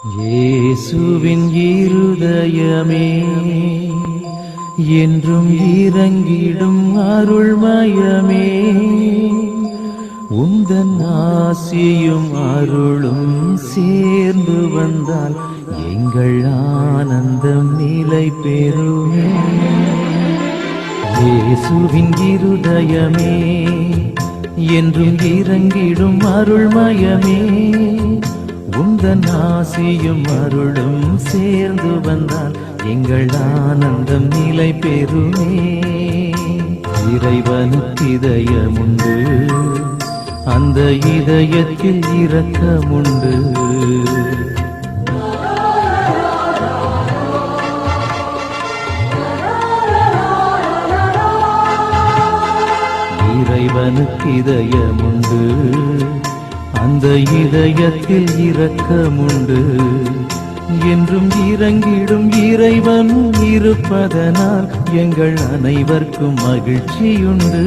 இயேசுவின் இருதயமே என்றும் இறங்கிடும் அருள்மயமே, உந்தன் ஆசியும் அருளும் சேர்ந்து வந்தால் எங்கள் ஆனந்தம் நிலை பெறுமே. இயேசுவின் இருதயமே என்றும் இறங்கிடும் அருள்மயமே, உந்தன் ஆசியும் அருளும் சேர்ந்து வந்தால் எங்கள் ஆனந்தம் நிலை பெறுமே. இறைவனுக்கு இதயமுண்டு, அந்த இதயத்தில் இரக்கமுண்டு. இறைவனுக்கு இதயமுண்டு, அந்த இதயத்தில் இரக்கமுண்டு. என்றும் இறங்கிடும் இறைவன் இருப்பதனால் எங்கள் அனைவருக்கும் மகிழ்ச்சியுண்டு.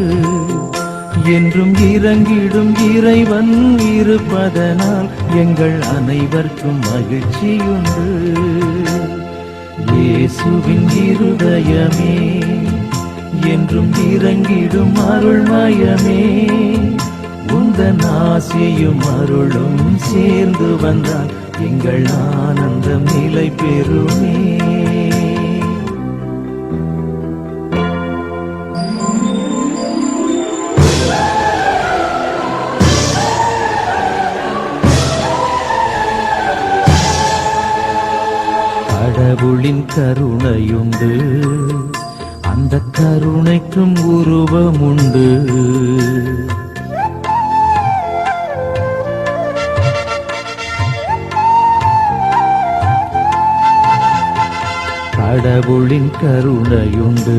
என்றும் இறங்கிடும் இறைவன் இருப்பதனால் எங்கள் அனைவருக்கும் மகிழ்ச்சியுண்டு. இயேசுவின் இருதயமே என்றும் இறங்கிடும் அருள்மயமே, உந்தன் ஆசியும் அருளும் சேர்ந்து வந்தால் எங்கள் ஆனந்தம் நிலை பெறுமே. கடவுளின் கருணையுண்டு, அந்த கருணைக்கும் உருவமுண்டு. கடவுளின் கருணையுண்டு,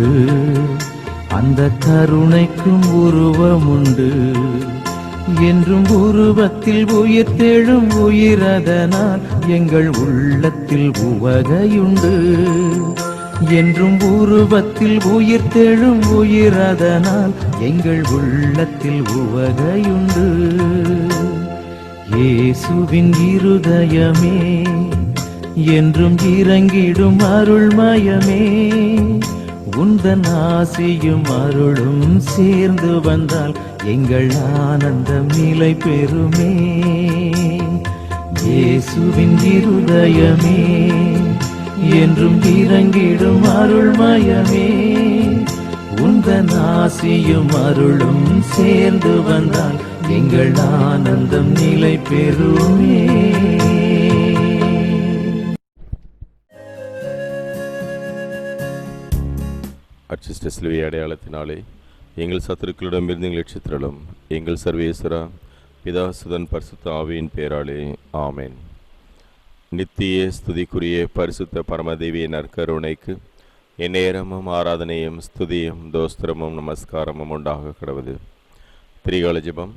அந்த கருணைக்கும் உருவமுண்டு. என்றும் உருவத்தில் உயிர்த்தெழும் உயிரதனால் எங்கள் உள்ளத்தில் உவகையுண்டு. என்றும் உருவத்தில் உயிர்த்தெழும் உயிரதனால் எங்கள் உள்ளத்தில் உவகையுண்டு. இயேசுவின் இருதயமே என்றும் இறங்கிடும் அருள்மயமே, உந்தன் ஆசியும் அருளும் சேர்ந்து வந்தால் எங்கள் ஆனந்தம் நிலை பெறுமே. இயேசுவின் இருதயமே என்றும் இறங்கிடும் அருள்மயமே, உந்தன் ஆசியும் அருளும் சேர்ந்து வந்தால் எங்கள் ஆனந்தம் நிலை பெறுமே. அர்ச்சிஷ்ட சிலுவை அடையாளத்தினாலே எங்கள் சத்துருக்களிடமிருந்து எங்கள் ரட்சித்திரளும். எங்கள் சர்வேஸ்வரா, பிதா சுதன் பரிசுத்த ஆவியின் பெயராலே ஆமேன். நித்திய ஸ்துதிக்குரிய பரிசுத்த பரமதேவிய நற்கருணைக்கு எந்நேரமும் ஆராதனையும் ஸ்துதியும் தோஸ்திரமும் நமஸ்காரமும் உண்டாக கடவுது. திரிகால ஜெபம்.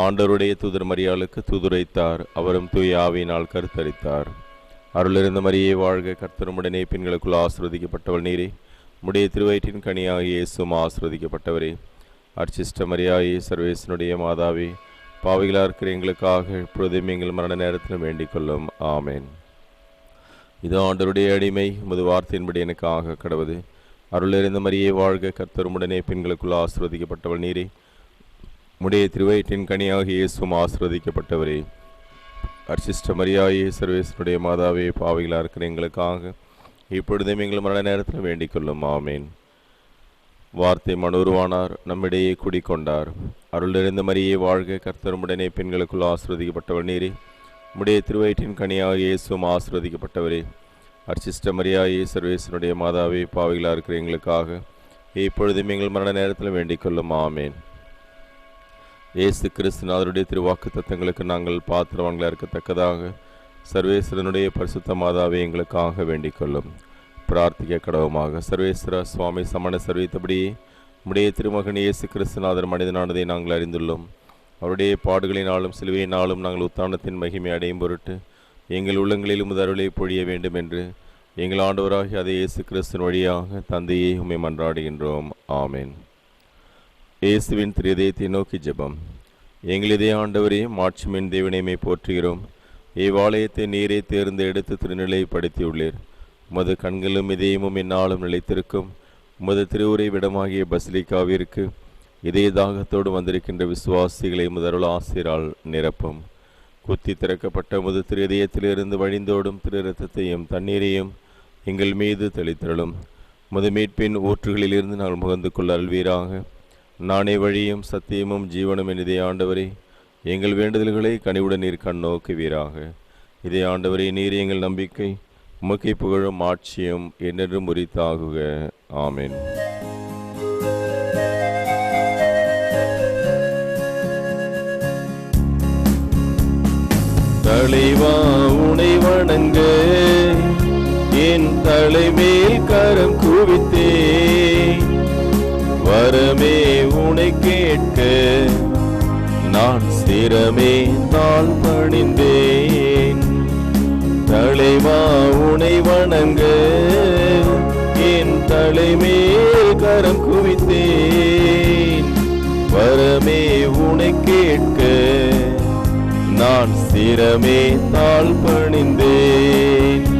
ஆண்டவருடைய தூதர் மரியாளுக்கு தூதுரைத்தார், அவரும் தூய ஆவியினால் கருத்தரித்தார். அருளிருந்த மரியே வாழ்க, கர்த்தருமுடனே பெண்களுக்குள் ஆசிர்வதிக்கப்பட்டவள் நீரே, உம்முடைய திருவயிற்றின் கனியாகிய இயேசுவும் ஆசிர்வதிக்கப்பட்டவரே. அர்ச்சிஷ்ட மரியாயே, சர்வேசனுடைய மாதாவே, பாவிகளாக இருக்கிற எங்களுக்காக இப்பொழுதும் எங்கள் மரண நேரத்திலும் வேண்டிக் கொள்ளும். ஆமேன். இது ஆண்டவருடைய அடிமை, உமது வார்த்தையின்படி எனக்காக கடவுது. அருளிருந்த மரியே வாழ்க, கர்த்தருமுடனே பெண்களுக்குள் ஆசிர்வதிக்கப்பட்டவள் நீரே, உம்முடைய திருவயிற்றின் கனியாகிய இயேசுவும் ஆசிர்வதிக்கப்பட்டவரே. அர்ச்சிஷ்ட மரியாயே, சர்வேசனுடைய மாதாவே, பாவிகளாக இருக்கிற எங்களுக்காக இப்பொழுதும் எங்கள் மரண நேரத்தில் வேண்டிக் கொள்ளும். ஆமேன். வார்த்தை மனுருவானார், நம்மிடையே குடிக்கொண்டார். அருளிருந்த மரியே வாழ்க, கர்த்தருமுடனே பெண்களுக்குள் ஆசிர்வதிக்கப்பட்டவள் நீரே, உம்முடைய திருவயிற்றின் கனியாகிய இயேசுவும் ஆசிர்வதிக்கப்பட்டவரே. அர்ச்சிஷ்ட மரியாயே, சர்வேசனுடைய மாதாவே, பாவிகளாக இருக்கிற எங்களுக்காக இப்பொழுதும் எங்கள் மரண நேரத்தில் வேண்டிக் கொள்ளும். ஆமேன். இயேசு கிறிஸ்துநாதருடைய திருவாக்கு தத்தங்களுக்கு நாங்கள் பாத்திரவான்களாக இருக்கத்தக்கதாக சர்வேஸ்வரனுடைய பரிசுத்த மாதாவை எங்களுக்காக வேண்டிக் கொள்ளும். பிரார்த்திக்க கடவுமாக. சர்வேஸ்வர சுவாமி சமண சர்வித்தபடியே உம்முடைய திருமகன் இயேசு கிறிஸ்துநாதர் மனிதனானதை நாங்கள் அறிந்துள்ளோம். அவருடைய பாடுகளினாலும் சிலுவையினாலும் நாங்கள் உத்தானத்தின் மகிமை அடையும் பொருட்டு எங்கள் உள்ளங்களில் உமது அருளை பொழிய வேண்டும் என்று எங்கள் ஆண்டவராகிய அதே இயேசு கிறிஸ்துவின் வழியாக தந்தையை உம்மை மன்றாடுகின்றோம். ஆமேன். இயேசுவின் திரு இதயத்தை நோக்கி ஜெபம். எங்கள் இதய ஆண்டவரே, மாட்சிமின் தேவனையுமே போற்றுகிறோம். இவ்வாலயத்தை நீரே தேர்ந்து எடுத்து திருநிலைப்படுத்தியுள்ளீர். உமது கண்களும் இதயமும் என்னாலும் நிலைத்திருக்கும் உமது திருவுரை விடமாகிய பசிலிக்காவிற்கு இதய தாகத்தோடு வந்திருக்கின்ற விசுவாசிகளை முதல் ஆசிரால் நிரப்பும். குத்தி திறக்கப்பட்ட உமது திரு இதயத்திலிருந்து வழிந்தோடும் திரு இரத்தத்தையும் தண்ணீரையும் எங்கள் மீது தெளித்தருளும். உமது மீட்பின் ஊற்றுகளிலிருந்து நாங்கள் முகந்து கொள்ள அல்வீராக. நானே வழியும் சத்தியமும் ஜீவனும் என்பதே ஆண்டவரே, எங்கள் வேண்டுதல்களை கனிவுடன் நீர் கண்ணோக்குவீராக. இதே ஆண்டவரே, நீர் எங்கள் நம்பிக்கை, உமக்கை புகழும் ஆட்சியும் என்றென்றும் உரித்தாகுக. ஆமென். தலைவா உனை வணங்க என் தலைமேல் கரம் குவித்தே, வரமே உனை கேட்க நான் சிரமே தாழ் பணிந்தேன். தலைவா உனை வணங்க என் தலைமேல் கரம் குவித்தேன், வரமே உனை கேட்க நான் சிரமே தாழ் பணிந்தேன்.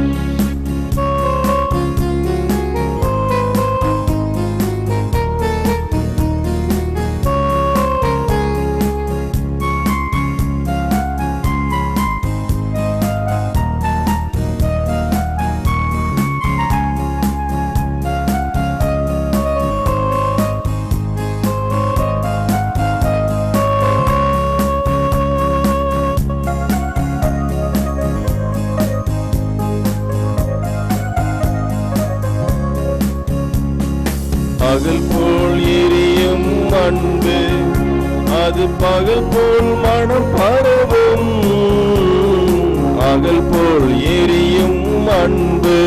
பகல் போல் எரியும் அன்பு அது பகல் போல் மனம் பரவும், அகல் போல் எரியும் அன்பு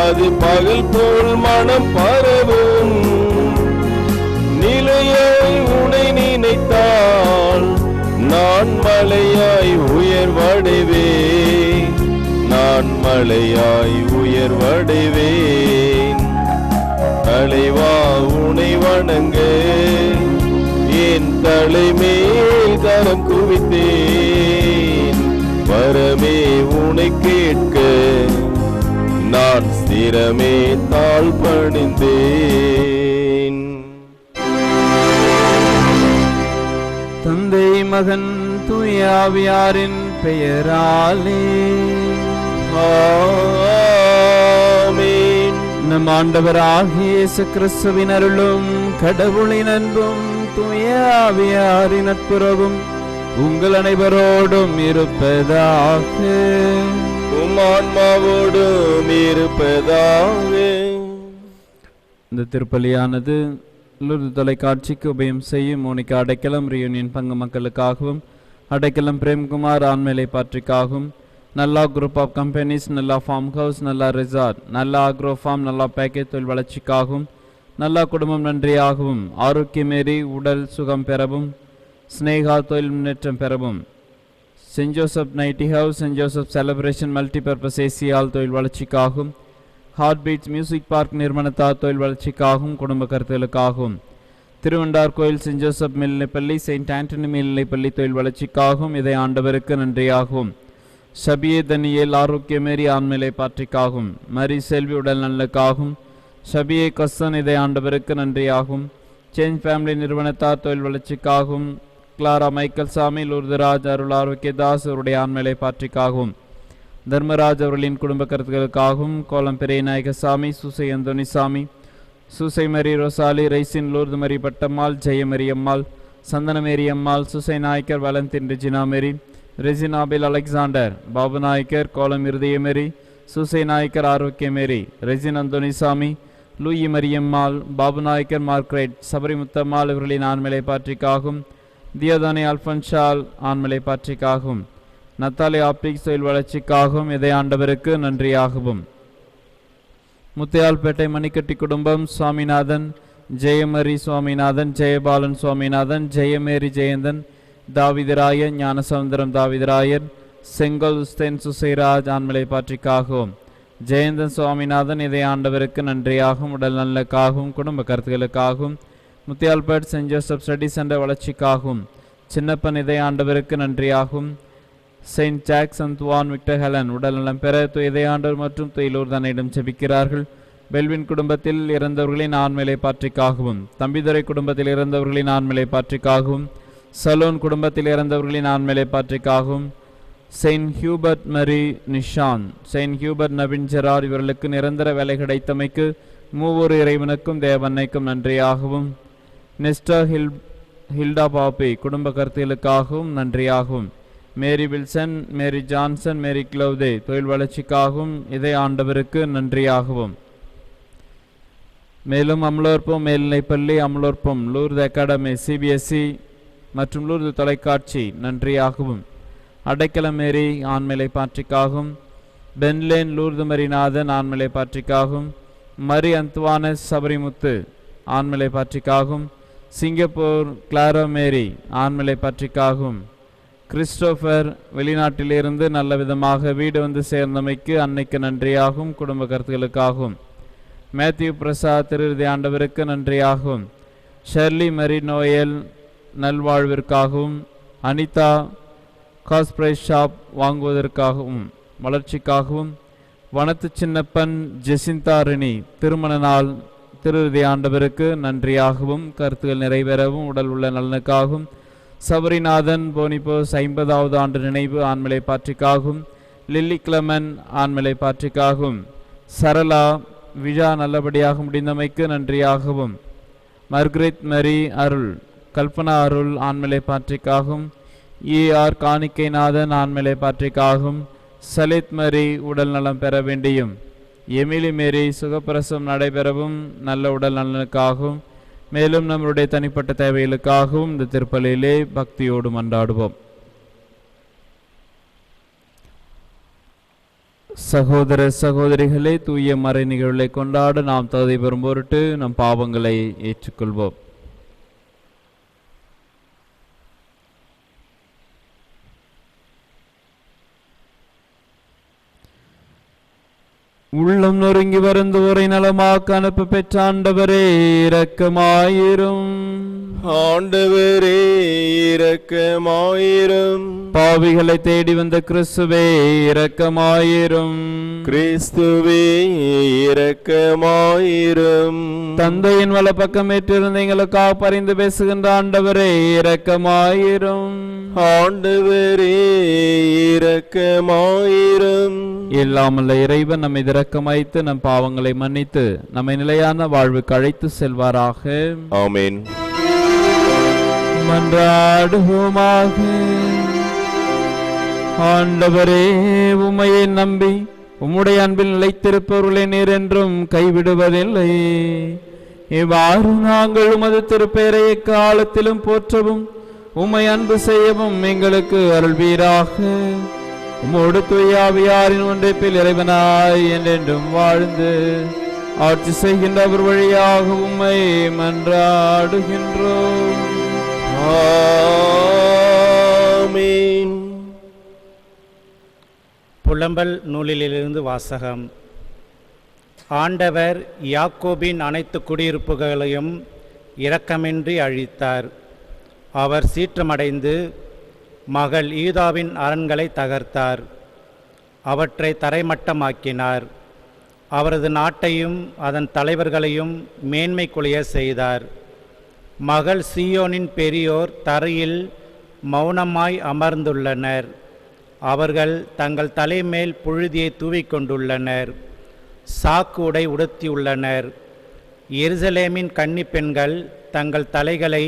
அது பகல் போல் மனம் பரவும். நிலையாய் உனை நினைத்தால் நான் மலையாய் உயர்வடைவேன், நான் மலையாய் உயர்வடைவேன். தலைவா உனை வணங்க என் தலைமேல் கரம் குவித்தேன், வரமே உனை கேட்க நான் சிரமே தாழ் பணிந்தேன். தந்தை மகன் தூய ஆவியாரின் பெயராலே ஆமென். நம் ஆண்டவராகிய இயேசு கிறிஸ்துவின் அருளும் கடவுளின் அன்பும் தூய ஆவியாரின் நட்புறவும் உங்கள் அனைவரோடும் இருப்பதாக. உம் ஆன்மாவோடும் இருப்பதாக. இந்த திருப்பலியானது லூர்து தொலைக்காட்சிக்கு உபயம் செய்யும் மோனிகா அடைக்கலம் ரியூனியன் பங்கு மக்களுக்காகவும், அடைக்கலம் பிரேம்குமார் ஆண்மேலை பாற்றிக்காகவும், நல்லா குரூப் ஆஃப் கம்பெனிஸ், நல்லா ஃபார்ம் ஹவுஸ், நல்லா ரிசார்ட், நல்லா ஆக்ரோ ஃபார்ம், நல்லா பேக்கேஜ் தொழில் வளர்ச்சிக்காகவும், நல்லா குடும்பம் நன்றியாகவும், ஆரோக்கியமேறி உடல் சுகம் பெறவும், ஸ்னேகா தொழில் முன்னேற்றம் பெறவும், Saint Joseph nighty house, Saint Joseph celebration multipurpose ஏசியால் தொழில் வளர்ச்சிக்காகவும், ஹார்ட் பீட்ஸ் மியூசிக் பார்க் நிறுவனத்தார் தொழில் வளர்ச்சிக்காகவும், குடும்ப கருத்துகளுக்காகவும், திருவண்டார் கோயில் சென்ட் ஜோசப் மேல்நிலைப்பள்ளி, செயின்ட் ஆண்டனி மேல்நிலைப்பள்ளி தொழில் வளர்ச்சிக்காகவும், இதை ஆண்டவருக்கு நன்றியாகவும், ஷபியே தனியேல் ஆரோக்கியமேரி ஆண்மேலை பாற்றிக்காகவும், மரி செல்வி உடல் நலனுக்காகவும், ஷபியே கஸ்ஸன் இதை ஆண்டவருக்கு நன்றியாகும், சேஞ்ச் ஃபேமிலி நிறுவனத்தார் தொழில் வளர்ச்சிக்காகவும், கிளாரா மைக்கேல் சாமி, லூர்தராஜ் அருள் ஆரோக்கியதாஸ் அவருடைய ஆண்மேலை பாற்றிக்காகவும், தர்மராஜ் அவர்களின் குடும்ப கருத்துக்களுக்காகவும், கோலம் பெரிய நாயகசாமி, சூசை அந்தோனிசாமி, சூசை மரி ரோசாலி, ரைசின் லூர்து மரி பட்டம்மாள், ஜெயமரி அம்மாள், சந்தனமேரி அம்மாள், சூசை நாயக்கர் வலந்தின் ரெஜினா மேரி, ரெஜினாபில் அலெக்சாண்டர், பாபு நாயக்கர், கோலம் இருதயமேரி, சூசை நாயக்கர் ஆரோக்கியமேரி, ரெஜின் அந்தோனிசாமி, லூயி மரியம்மாள், பாபு நாயக்கர் மார்க்ரெட், சபரி முத்தம்மாள் இவர்களின் ஆண்மலை பாற்றிக்காகும், தியோதானி அல்பன்ஷால் ஆண்மலை பாற்றிக்காகும், நத்தாலி ஆப்டிக்ஸ் தொழில் வளர்ச்சிக்காகவும், இதை ஆண்டவருக்கு நன்றியாகவும், முத்தையால்பேட்டை மணிக்கட்டி குடும்பம் சுவாமிநாதன், ஜெயமரி சுவாமிநாதன், ஜெயபாலன் சுவாமிநாதன், ஜெயமேரி ஜெயந்தன், தாவிதராயன், ஞானசமுந்தரம் தாவிதராயன், செங்கோல் உஸ்தேன் சுசைராஜ் ஆண்மலை பாற்றிக்காகவும், ஜெயந்தன் சுவாமிநாதன் இதை ஆண்டவருக்கு நன்றியாகவும், உடல் நலனுக்காகவும், குடும்ப கருத்துக்களுக்காகவும், Muthialpet Saint Joseph study centre வளர்ச்சிக்காகவும், சின்னப்பன் இதை ஆண்டவருக்கு நன்றியாகவும், Saint Jacques Anthuvan Victor Helen உடல்நலம் பெற இதயாண்டவர் மற்றும் துயிலூர் தன்னிடம் செபிக்கிறார்கள். பெல்வின் குடும்பத்தில் இறந்தவர்களின் ஆண்மையை பாற்றிக்காகவும், தம்பிதுரை குடும்பத்தில் இறந்தவர்களின் ஆண்மையை பாற்றிக்காகவும், சலோன் குடும்பத்தில் இறந்தவர்களின் ஆண்மையை பாற்றிக்காகவும், செயின்ட் ஹியூபர்ட் மரி நிஷான், செயின்ட் ஹியூபர்ட் நவீன் ஜெரார் இவர்களுக்கு நிரந்தர வேலை கிடைத்தமைக்கு மூவொரு இறைவனுக்கும் தேவன்னைக்கும் நன்றியாகவும், நெஸ்டர் ஹில்டா பாப்பி குடும்ப கருத்துகளுக்காகவும் நன்றியாகவும், மேரி வில்சன், மேரி ஜான்சன், மேரி கிளவுதே தொழில் வளர்ச்சிக்காகவும் இதய ஆண்டவருக்கு நன்றியாகவும், மேலும் அமலோற்பம் மேல்நிலைப்பள்ளி, அமலோற்பம் லூர்து அகாடமி, சிபிஎஸ்இ மற்றும் லூர்து தொலைக்காட்சி நன்றியாகவும், அடைக்கலம் மேரி ஆண்மையை பாற்றிக்காகவும், பென்லேன் லூர்து மரிநாதன் ஆண்மையை பாற்றிக்காகவும், மரி அந்துவானஸ் சபரிமுத்து ஆண்மையை பாற்றிக்காகவும், சிங்கப்பூர் கிளாரோ மேரி ஆண்மையை பாற்றிக்காகவும், கிறிஸ்டோபர் வெளிநாட்டிலிருந்து நல்ல விதமாக வீடு வந்து சேர்ந்தமைக்கு அன்னைக்கு நன்றியாகவும் குடும்ப கருத்துகளுக்காகவும், மேத்யூ பிரசாத் திருதி ஆண்டவருக்கு நன்றியாகவும், ஷெர்லி மரி நோயல் நல்வாழ்விற்காகவும், அனிதா காஸ்பிரைஸ் ஷாப் வாங்குவதற்காகவும் வளர்ச்சிக்காகவும், வனத்து சின்னப்பன் ஜெசிந்தா ரினி திருமண நாள் திருதி ஆண்டவருக்கு நன்றியாகவும் கருத்துகள் நிறைவேறவும் உடல் உள்ள நலனுக்காகவும், சபரிநாதன் போனிபோஸ் 50வது ஆண்டு நினைவு ஆண்மையை பாற்றிக்காகவும், லில்லி கிளமன் ஆண்மையை பாற்றிக்காகவும், சரளா விழா நல்லபடியாக முடிந்தமைக்கு நன்றியாகவும், மர்கரெட் மரி அருள், கல்பனா அருள் ஆண்மையை பாற்றிக்காகவும், ER காணிக்கைநாதன் ஆண்மையை பாற்றிக்காகவும், சலித் மரி உடல் நலம் பெற வேண்டியும், எமிலி மேரி சுகப்பிரசவம் நடைபெறவும் நல்ல உடல் நலனுக்காகவும், மேலும் நம்முடைய தனிப்பட்ட தேவைகளுக்காகவும் இந்த திருப்பலியிலே பக்தியோடு மன்றாடுவோம். சகோதர சகோதரிகளே, தூய மறை நிகழ்வுகளை கொண்டாட நாம் தகுதி பெறும் பொருட்டு நம் பாவங்களை ஏற்றுக்கொள்வோம். உள்ளம் நொறுங்கி வருந்துவோரை நலமாக்க அனுப்ப பெற்ற ஆண்டவரே இரக்கமாயிரும். ஆண்டவரே இரக்கமாயிரும். பாவிகளை தேடி வந்த கிறிஸ்துவே இரக்கமாயிரும். கிறிஸ்துவே இரக்கமாயிரும். தந்தையின் வல பக்கம் ஏற்றிருந்த எங்களுக்காக பரிந்து பேசுகின்ற ஆண்டவரே இரக்கமாயிரும். ஆண்டவரே இரக்கமாயிரும். இல்லாமல்ல இறைவன் நம்மை இரக்கமாய்த்து நம் பாவங்களை மன்னித்து நம்மை நிலையான வாழ்வுக்கு அழைத்து செல்வாராக. ஆமென். மன்றாடுவோமாக. ஆண்டவரே, உம்மையை நம்பி உம்முடைய அன்பில் நிலைத்திருப்பவர்களை நீர் என்றும் கைவிடுவதில்லை. இவ்வாறு நாங்கள் உமது திருப்பெயரை எக்காலத்திலும் போற்றவும் உம்மை அன்பு செய்யவும் எங்களுக்கு அருள்வீராக. உம்மோடு தூயாவியாரின் ஒன்றைப்பில் இறைவனாய் என்றென்றும் வாழ்ந்து ஆட்சி செய்கின்ற அவர் வழியாக உம்மை மன்றாடுகின்றோம். ஆமென். புலம்பல் நூலிலிருந்து வாசகம். ஆண்டவர் யாக்கோபின் அனைத்து குடியிருப்புகளையும் இரக்கமின்றி அழித்தார். அவர் சீற்றமடைந்து மகள் ஈதாவின் அரண்களை தகர்த்தார். அவற்றை தரைமட்டமாக்கினார். அவரது நாட்டையும் அதன் தலைவர்களையும் மேன்மை குலைய செய்தார். மகள் சீயோனின் பெரியோர் தரையில் மௌனமாய் அமர்ந்துள்ளனர். அவர்கள் தங்கள் தலைமேல் புழுதியை தூவிக்கொண்டுள்ளனர். சாக்கு உடை உடுத்தியுள்ளனர். எருசலேமின் கன்னி பெண்கள் தங்கள் தலைகளை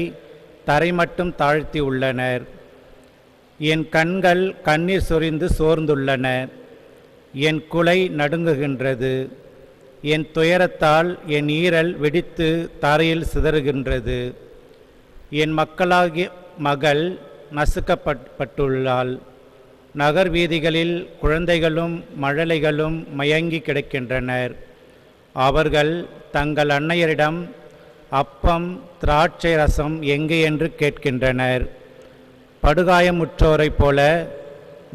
தரைமட்டும் தாழ்த்தியுள்ளனர். என் கண்கள் கண்ணீர் சொரிந்து சோர்ந்துள்ளன. என் குலை நடுங்குகின்றது. என் துயரத்தால் என் ஈரல் வெடித்து தரையில் சிதறுகின்றது. என் மக்களாகிய மகள் நசுக்கப்பட்டுள்ளாள். நகர் வீதிகளில் குழந்தைகளும் மழலைகளும் மயங்கி கிடக்கின்றனர். அவர்கள் தங்கள் அன்னையரிடம் அப்பம் திராட்சை ரசம் எங்கே என்று கேட்கின்றனர். படுகாயமுற்றோரைப் போல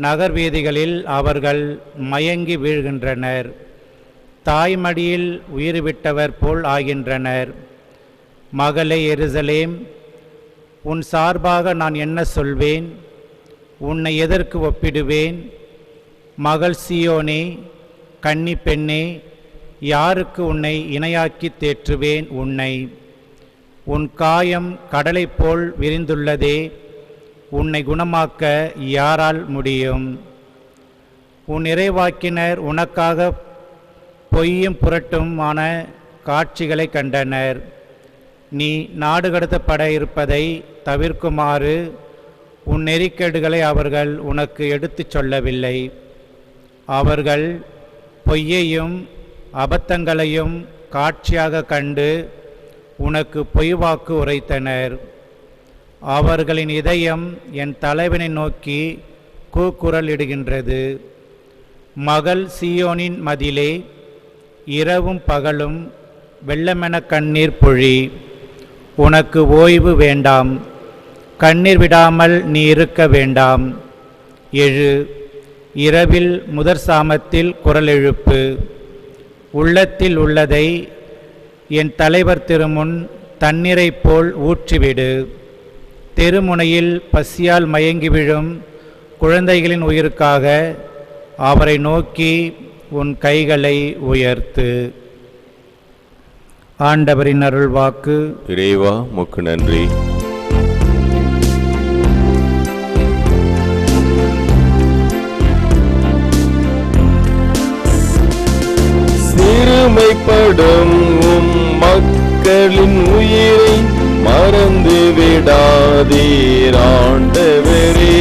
நகர் வீதிகளில் அவர்கள் மயங்கி வீழ்கின்றனர். தாய்மடியில் உயிர்விட்டவர் போல் ஆகின்றனர். மகளே எருசலேம், உன் சார்பாக நான் என்ன சொல்வேன்? உன்னை எதற்கு ஒப்பிடுவேன்? மகள் சீயோனே, கன்னி பெண்ணே, யாருக்கு உன்னை இணையாக்கி தேற்றுவேன் உன்னை? உன் காயம் கடலை போல் விரிந்துள்ளதே, உன்னை குணமாக்க யாரால் முடியும்? உன் இறைவாக்கினர் உனக்காக பொய்யும் புரட்டுமான காட்சிகளை கண்டனர். நீ நாடு கடத்தப்பட இருப்பதை தவிர்க்குமாறு உன் நெறிக்கேடுகளை அவர்கள் உனக்கு எடுத்துச் சொல்லவில்லை. அவர்கள் பொய்யையும் அபத்தங்களையும் காட்சியாக கண்டு உனக்கு பொய்வாக்கு உரைத்தனர். அவர்களின் இதயம் என் தலைவனை நோக்கி கூக்குரல் இடுகின்றது. மகள் சீயோனின் மதிலே, இரவும் பகலும் வெள்ளமென கண்ணீர் பொழி. உனக்கு ஓய்வு வேண்டாம், கண்ணீர் விடாமல் நீ இருக்க வேண்டாம். எழு, இரவில் முதற் சாமத்தில் குரல் எழுப்பு. உள்ளத்தில் உள்ளதை என் தலைவர் திருமுன் தண்ணீரைப் போல் ஊற்றிவிடு. தெருமுனையில் பசியால் மயங்கி விழும் குழந்தைகளின் உயிருக்காக அவரை நோக்கி உன் கைகளை உயர்த்து. ஆண்டவரின் அருள்வாக்கு. இறைவா உமக்கு நன்றி. சிறுமைப்படும் உம் மக்களின் உயிரை மறந்து விடாதீர் ஆண்டவரே.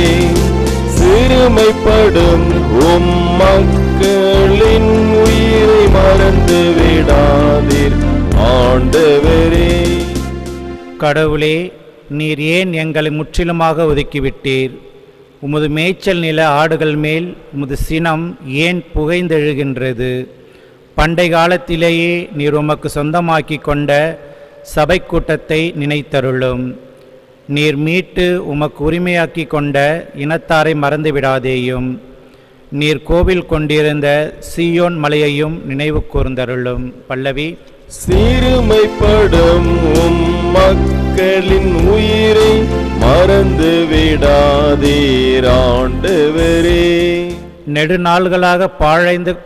சிறுமைப்படும் உம் மக்களின் உயிரை மறந்து விடாதீர் ஆண்டவரே. கடவுளே, நீர் ஏன் எங்களை முற்றிலுமாக ஒதுக்கிவிட்டீர்? உமது மேய்ச்சல் நில ஆடுகள் மேல் உமது சினம் ஏன் புகைந்தெழுகின்றது? பண்டை காலத்திலேயே நீர் உமக்கு சொந்தமாக்கி கொண்ட சபை கூட்டத்தை நினைத்தருளும். நீர் மீட்டு உமக்கு உரிமையாக்கி கொண்ட இனத்தாரை மறந்துவிடாதேயும். நீர் கோவில் கொண்டிருந்த சீயோன் மலையையும் நினைவு கூர்ந்தருளும். பல்லவி. சிறுமைப்படும் உம் மக்களின் உயிரை மறந்து விடாதீர் ஆண்டவரே. நெடுநாள்களாக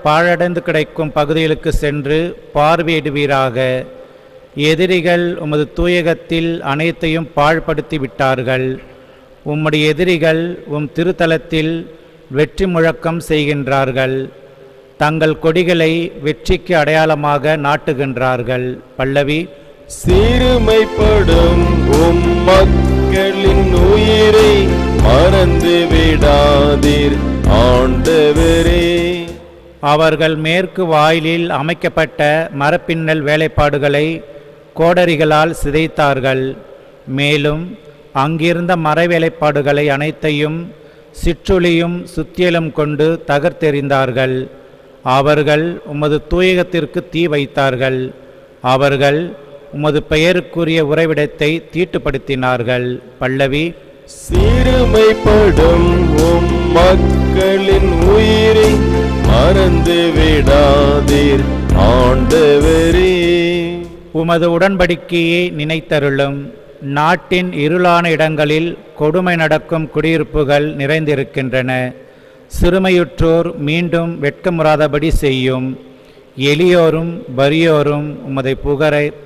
பாழடைந்து கிடைக்கும் பகுதிகளுக்கு சென்று பார்வையிடுவீராக. எதிரிகள் உமது தூயகத்தில் அனைத்தையும் பாழ்படுத்தி விட்டார்கள். உம்முடைய எதிரிகள் உம் திருத்தலத்தில் வெற்றி முழக்கம் செய்கின்றார்கள். தங்கள் கொடிகளை வெற்றிக்கு அடையாளமாக நாட்டுகின்றார்கள். பல்லவி. சிறுமைப்படும் உம் மக்களின் உயிரை மறந்து விடாதீர் ஆண்டவரே. அவர்கள் மேற்கு வாயிலில் அமைக்கப்பட்ட மரப்பின்னல் வேலைப்பாடுகளை கோடரிகளால் சிதைத்தார்கள். மேலும் அங்கிருந்த மர வேலைப்பாடுகளை அனைத்தையும் சிற்றுளியும் சுத்தியலும் கொண்டு தகர்த்தெறிந்தார்கள். அவர்கள் உமது தூயகத்திற்கு தீ வைத்தார்கள். அவர்கள் உமது பெயருக்குரிய உறைவிடத்தை தீட்டுப்படுத்தினார்கள். பல்லவி. சிறுமைப்படும் உம் மக்களின் உயிரை மறந்து விடாதீர் ஆண்டவரே. உமது உடன்படிக்கையை நினைத்தருளும். நாட்டின் இருளான இடங்களில் கொடுமை நடக்கும் குடியிருப்புகள் நிறைந்திருக்கின்றன. சிறுமையுற்றோர் மீண்டும் வெட்கமுறாதபடி செய்யும். எளியோரும் வறியோரும் உமது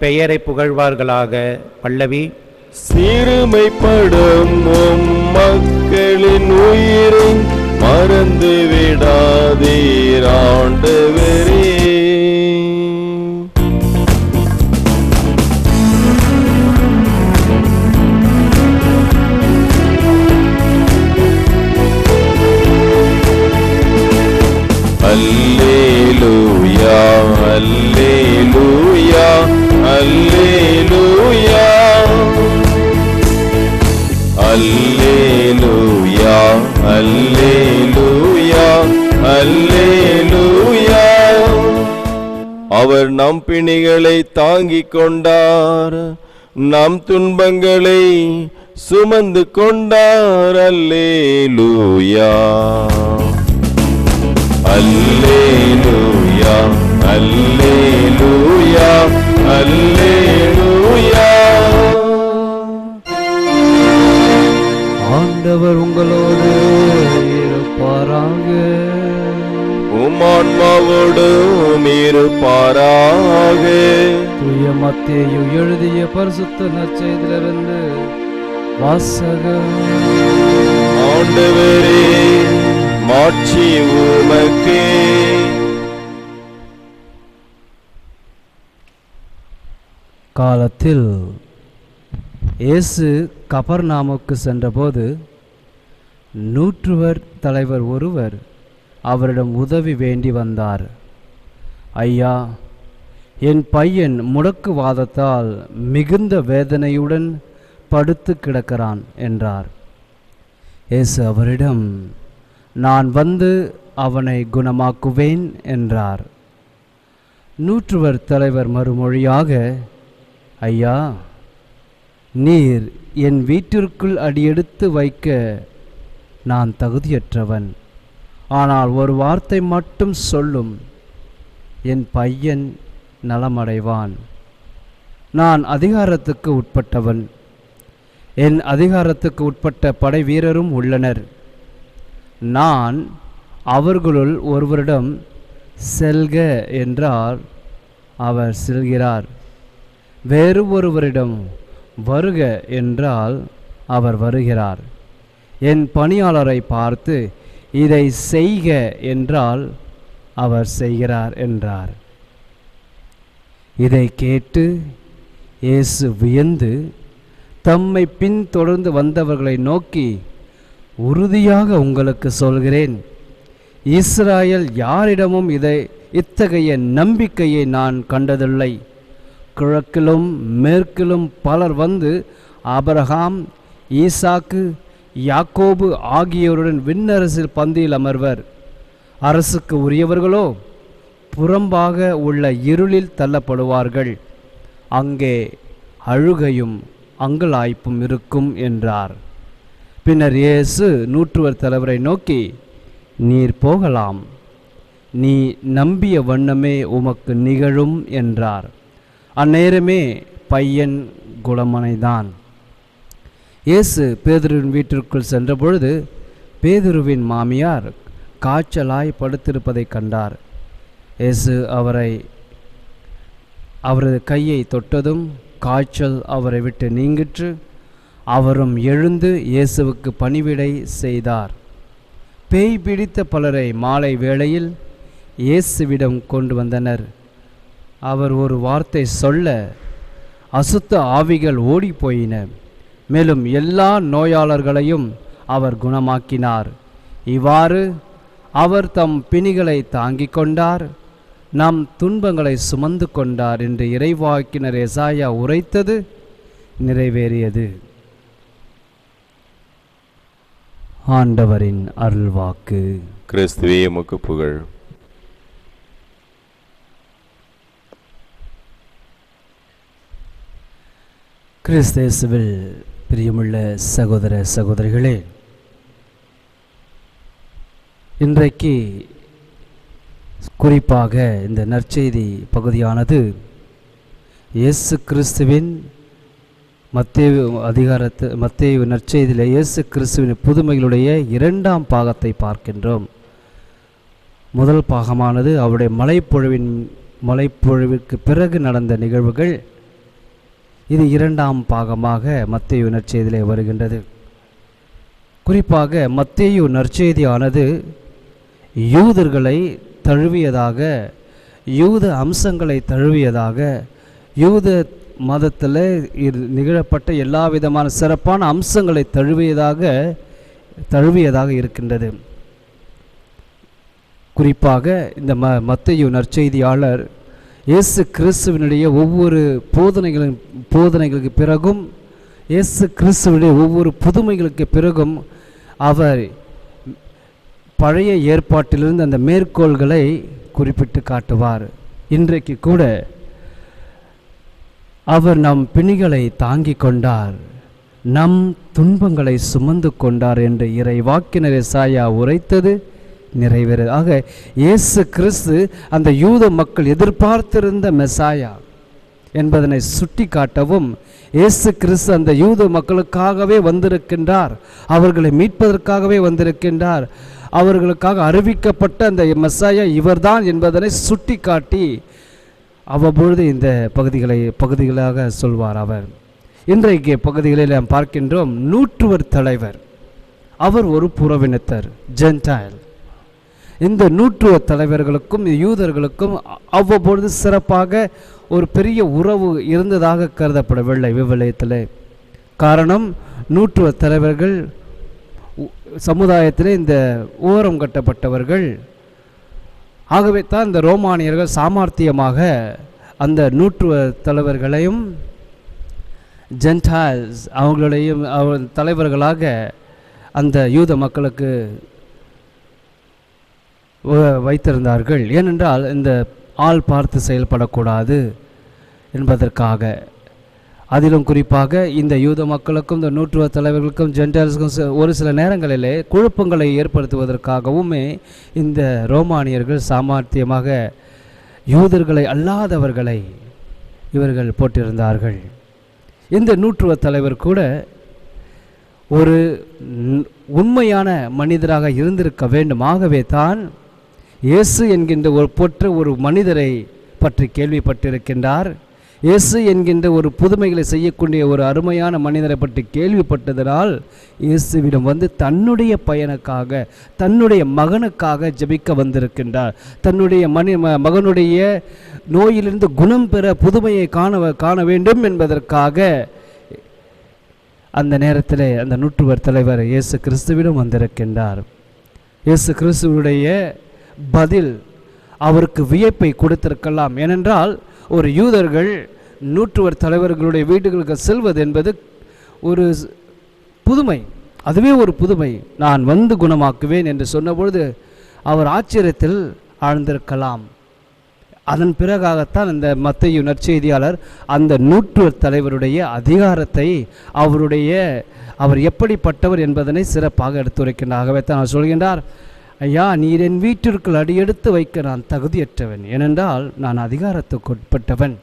பெயரை புகழ்வார்களாக. பல்லவி. சிறுமைப்படும் உம் மக்களின் உயிரை மறந்து விடாதீர் ஆண்டவரே. அல்லேலூயா அல்லேலூயா அல்லேலூயா அல்லேலூயா அல்லேலூயா அல்லேலூயா. அவர் நம் பிணிகளை தாங்கிக் கொண்டார், நம் துன்பங்களை சுமந்து கொண்டார். அல்லேலூயா அல்லேலூயா அல்லேலூயா அல்லேலூயா. ஆண்டவர் உங்களோடு ஆன்மாவோடும் இருப்பாராக. தூய மத்தேயு எழுதிய பரிசுத்த நற்செய்தியிலிருந்து வாசகம். ஆண்டவரே, மாட்சி உமக்கே. காலத்தில் இயேசு கபர்நாமுக்கு சென்றபோது நூற்றுவர் தலைவர் ஒருவர் அவரிடம் உதவி வேண்டி வந்தார். ஐயா, என் பையன் முடக்குவாதத்தால் மிகுந்த வேதனையுடன் படுத்து கிடக்கிறான் என்றார். இயேசு அவரிடம், நான் வந்து அவனை குணமாக்குவேன் என்றார். நூற்றுவர் தலைவர் மறுமொழியாக, ஐயா, நீர் என் வீட்டிற்குள் அடியெடுத்து வைக்க நான் தகுதியற்றவன். ஆனால் ஒரு வார்த்தை மட்டும் சொல்லும், என் பையன் நலமடைவான். நான் அதிகாரத்துக்கு உட்பட்டவன். என் அதிகாரத்துக்கு உட்பட்ட படை வீரரும் உள்ளனர். நான் அவர்களுள் ஒருவரிடம் செல்க என்றால் அவர் செல்கிறார். வேறு ஒருவரிடம் வருக என்றால் அவர் வருகிறார். என் பணியாளரை பார்த்து இதை செய்க என்றால் அவர் செய்கிறார் என்றார். இதை கேட்டு இயேசு வியந்து தம்மை பின்தொடர்ந்து வந்தவர்களை நோக்கி, உறுதியாக உங்களுக்கு சொல்கிறேன், இஸ்ராயேல் யாரிடமும் இத்தகைய நம்பிக்கையை நான் கண்டதில்லை. கிழக்கிலும் மேற்கிலும் பலர் வந்து ஆபிரகாம், ஈசாக்கு, யாக்கோபு ஆகியோருடன் விண்ணரசில் பந்தியில் அமர்வர். அரசுக்கு உரியவர்களோ புறம்பாக உள்ள இருளில் தள்ளப்படுவார்கள். அங்கே அழுகையும் அங்கலாய்ப்பும் இருக்கும் என்றார். பின்னர் இயேசு நூற்றுவர் தலைவரை நோக்கி, நீர் போகலாம், நீ நம்பிய வண்ணமே உமக்கு நிகழும் என்றார். அந்நேரமே பையன் குணமடைந்தான். இயேசு பேதுருவின் வீட்டிற்குள் சென்றபொழுது பேதுருவின் மாமியார் காய்ச்சலாய் படுத்திருப்பதை கண்டார். இயேசு அவரது கையை தொட்டதும் காய்ச்சல் அவரை விட்டு நீங்கிற்று. அவரும் எழுந்து இயேசுவுக்கு பணிவிடை செய்தார். பேய் பிடித்த பலரை மாலை வேளையில் இயேசுவிடம் கொண்டு வந்தனர். அவர் ஒரு வார்த்தை சொல்ல அசுத்த ஆவிகள் ஓடிப்போயின. மேலும் எல்லா நோயாளர்களையும் அவர் குணமாக்கினார். இவ்வாறு அவர் தம் பிணிகளை தாங்கிக் கொண்டார், நம் துன்பங்களை சுமந்து கொண்டார் என்று இறைவாக்கினர் எசாயா உரைத்தது நிறைவேறியது. ஆண்டவரின் அருள்வாக்கு. கிறிஸ்துவே உமக்கு புகழ். கிறிஸ்தேசுவில் பிரியமுள்ள சகோதர சகோதரிகளே, இன்றைக்கு குறிப்பாக இந்த நற்செய்தி பகுதியானது இயேசு கிறிஸ்துவின் மத்தேயு நற்செய்தியில் இயேசு கிறிஸ்துவின் புதுமைகளுடைய இரண்டாம் பாகத்தை பார்க்கின்றோம். முதல் பாகமானது அவருடைய மலைப்பொழிவிற்கு பிறகு நடந்த நிகழ்வுகள். இது இரண்டாம் பாகமாக மத்தேயு நற்செய்தியிலே வருகின்றது. குறிப்பாக மத்தேயு நற்செய்தியானது யூதர்களை தழுவியதாக, யூத அம்சங்களை தழுவியதாக, யூத மதத்தில் நிகழப்பட்ட எல்லா விதமான சிறப்பான அம்சங்களை தழுவியதாக இருக்கின்றது. குறிப்பாக இந்த மத்தேயு நற்செய்தியாளர் இயேசு கிறிஸ்துவினுடைய ஒவ்வொரு போதனைகளுக்கு பிறகும், இயேசு கிறிஸ்துவினுடைய ஒவ்வொரு புதுமைகளுக்கு பிறகும் அவர் பழைய ஏற்பாட்டிலிருந்து அந்த மேற்கோள்களை குறிப்பிட்டு காட்டுவார். இன்றைக்கு கூட அவர் நம் பிணிகளை தாங்கிக் கொண்டார், நம் துன்பங்களை சுமந்து கொண்டார் என்று இறைவாக்கினர் எசாயா உரைத்தது நிறைவேறது. ஆக இயேசு கிறிஸ்து அந்த யூத மக்கள் எதிர்பார்த்திருந்த மெசாயா என்பதனை சுட்டி காட்டவும், இயேசு கிறிஸ்து அந்த யூத மக்களுக்காகவே வந்திருக்கின்றார், அவர்களை மீட்பதற்காகவே வந்திருக்கின்றார். அவர்களுக்காக அறிவிக்கப்பட்ட அந்த மெஸ்ஸாயா இவர்தான் என்பதனை சுட்டி காட்டி அவ்வப்பொழுது இந்த பகுதிகளாக சொல்வார் அவர். இன்றைக்கு பகுதிகளில் நாம் பார்க்கின்றோம், நூற்றுவர் தலைவர், அவர் ஒரு புறவினத்தர், ஜென்டைல். இந்த நூற்றுவ தலைவர்களுக்கும் யூதர்களுக்கும் அவ்வப்பொழுது சிறப்பாக ஒரு பெரிய உறவு இருந்ததாக கருதப்படவில்லை விவிலியத்தில். காரணம், நூற்றுவ தலைவர்கள் சமுதாயத்தில் இந்த ஓரம் கட்டப்பட்டவர்கள். ஆகவே தான் இந்த ரோமானியர்கள் சாமர்த்தியமாக அந்த நூற்றுவ தலைவர்களையும் ஜென்டைல்ஸ் அவங்களையும் தலைவர்களாக அந்த யூத மக்களுக்கு வைத்திருந்தார்கள். ஏனென்றால் இந்த ஆள் பார்த்து செயல்படக்கூடாது என்பதற்காக. அதிலும் குறிப்பாக இந்த யூத மக்களுக்கும் இந்த நூற்றுவ தலைவர்களுக்கும் ஜென்டைல்ஸுக்கும் ஒரு சில நேரங்களிலே குழப்பங்களை ஏற்படுத்துவதற்காகவுமே இந்த ரோமானியர்கள் சாமர்த்தியமாக யூதர்களை அல்லாதவர்களை இவர்கள் போட்டிருந்தார்கள். இந்த நூற்றுவ தலைவர் கூட ஒரு உண்மையான மனிதராக இருந்திருக்க வேண்டும். ஆகவே தான் இயேசு என்கின்ற ஒரு மனிதரை பற்றி கேள்விப்பட்டிருக்கின்றார். இயேசு என்கின்ற ஒரு புதுமைகளை செய்யக்கூடிய ஒரு அருமையான மனிதரை பற்றி கேள்விப்பட்டதனால் இயேசுவிடம் வந்து தன்னுடைய பையனுக்காக, தன்னுடைய மகனுக்காக ஜெபிக்க வந்திருக்கின்றார். தன்னுடைய மகனுடைய நோயிலிருந்து குணம் பெற புதுமையை காண வேண்டும் என்பதற்காக அந்த நேரத்தில் அந்த நூற்றுவர் தலைவர் இயேசு கிறிஸ்துவிடம் வந்திருக்கின்றார். இயேசு கிறிஸ்துவுடைய பதில் அவருக்கு வியப்பை கொடுத்திருக்கலாம். ஏனென்றால் ஒரு யூதர்கள் நூற்றுவர் தலைவர்களுடைய வீடுகளுக்கு செல்வது என்பது ஒரு புதுமை, அதுவே ஒரு புதுமை. நான் வந்து குணமாக்குவேன் என்று சொன்னபொழுது அவர் ஆச்சரியத்தில் ஆழ்ந்திருக்கலாம். அதன் பிறகாகத்தான் இந்த மத்தேயு நற்செய்தியாளர் அந்த நூற்றுவர் தலைவருடைய அதிகாரத்தை, அவர் எப்படிப்பட்டவர் என்பதனை சிறப்பாக எடுத்துரைக்கின்றார். ஆகவே தான் அவர் சொல்கின்றார், ஐயா, நீர் என் வீட்டிற்குள் அடியெடுத்து வைக்க நான் தகுதியற்றவன். ஏனென்றால் நான் அதிகாரத்துக்கு உட்பட்டவன்.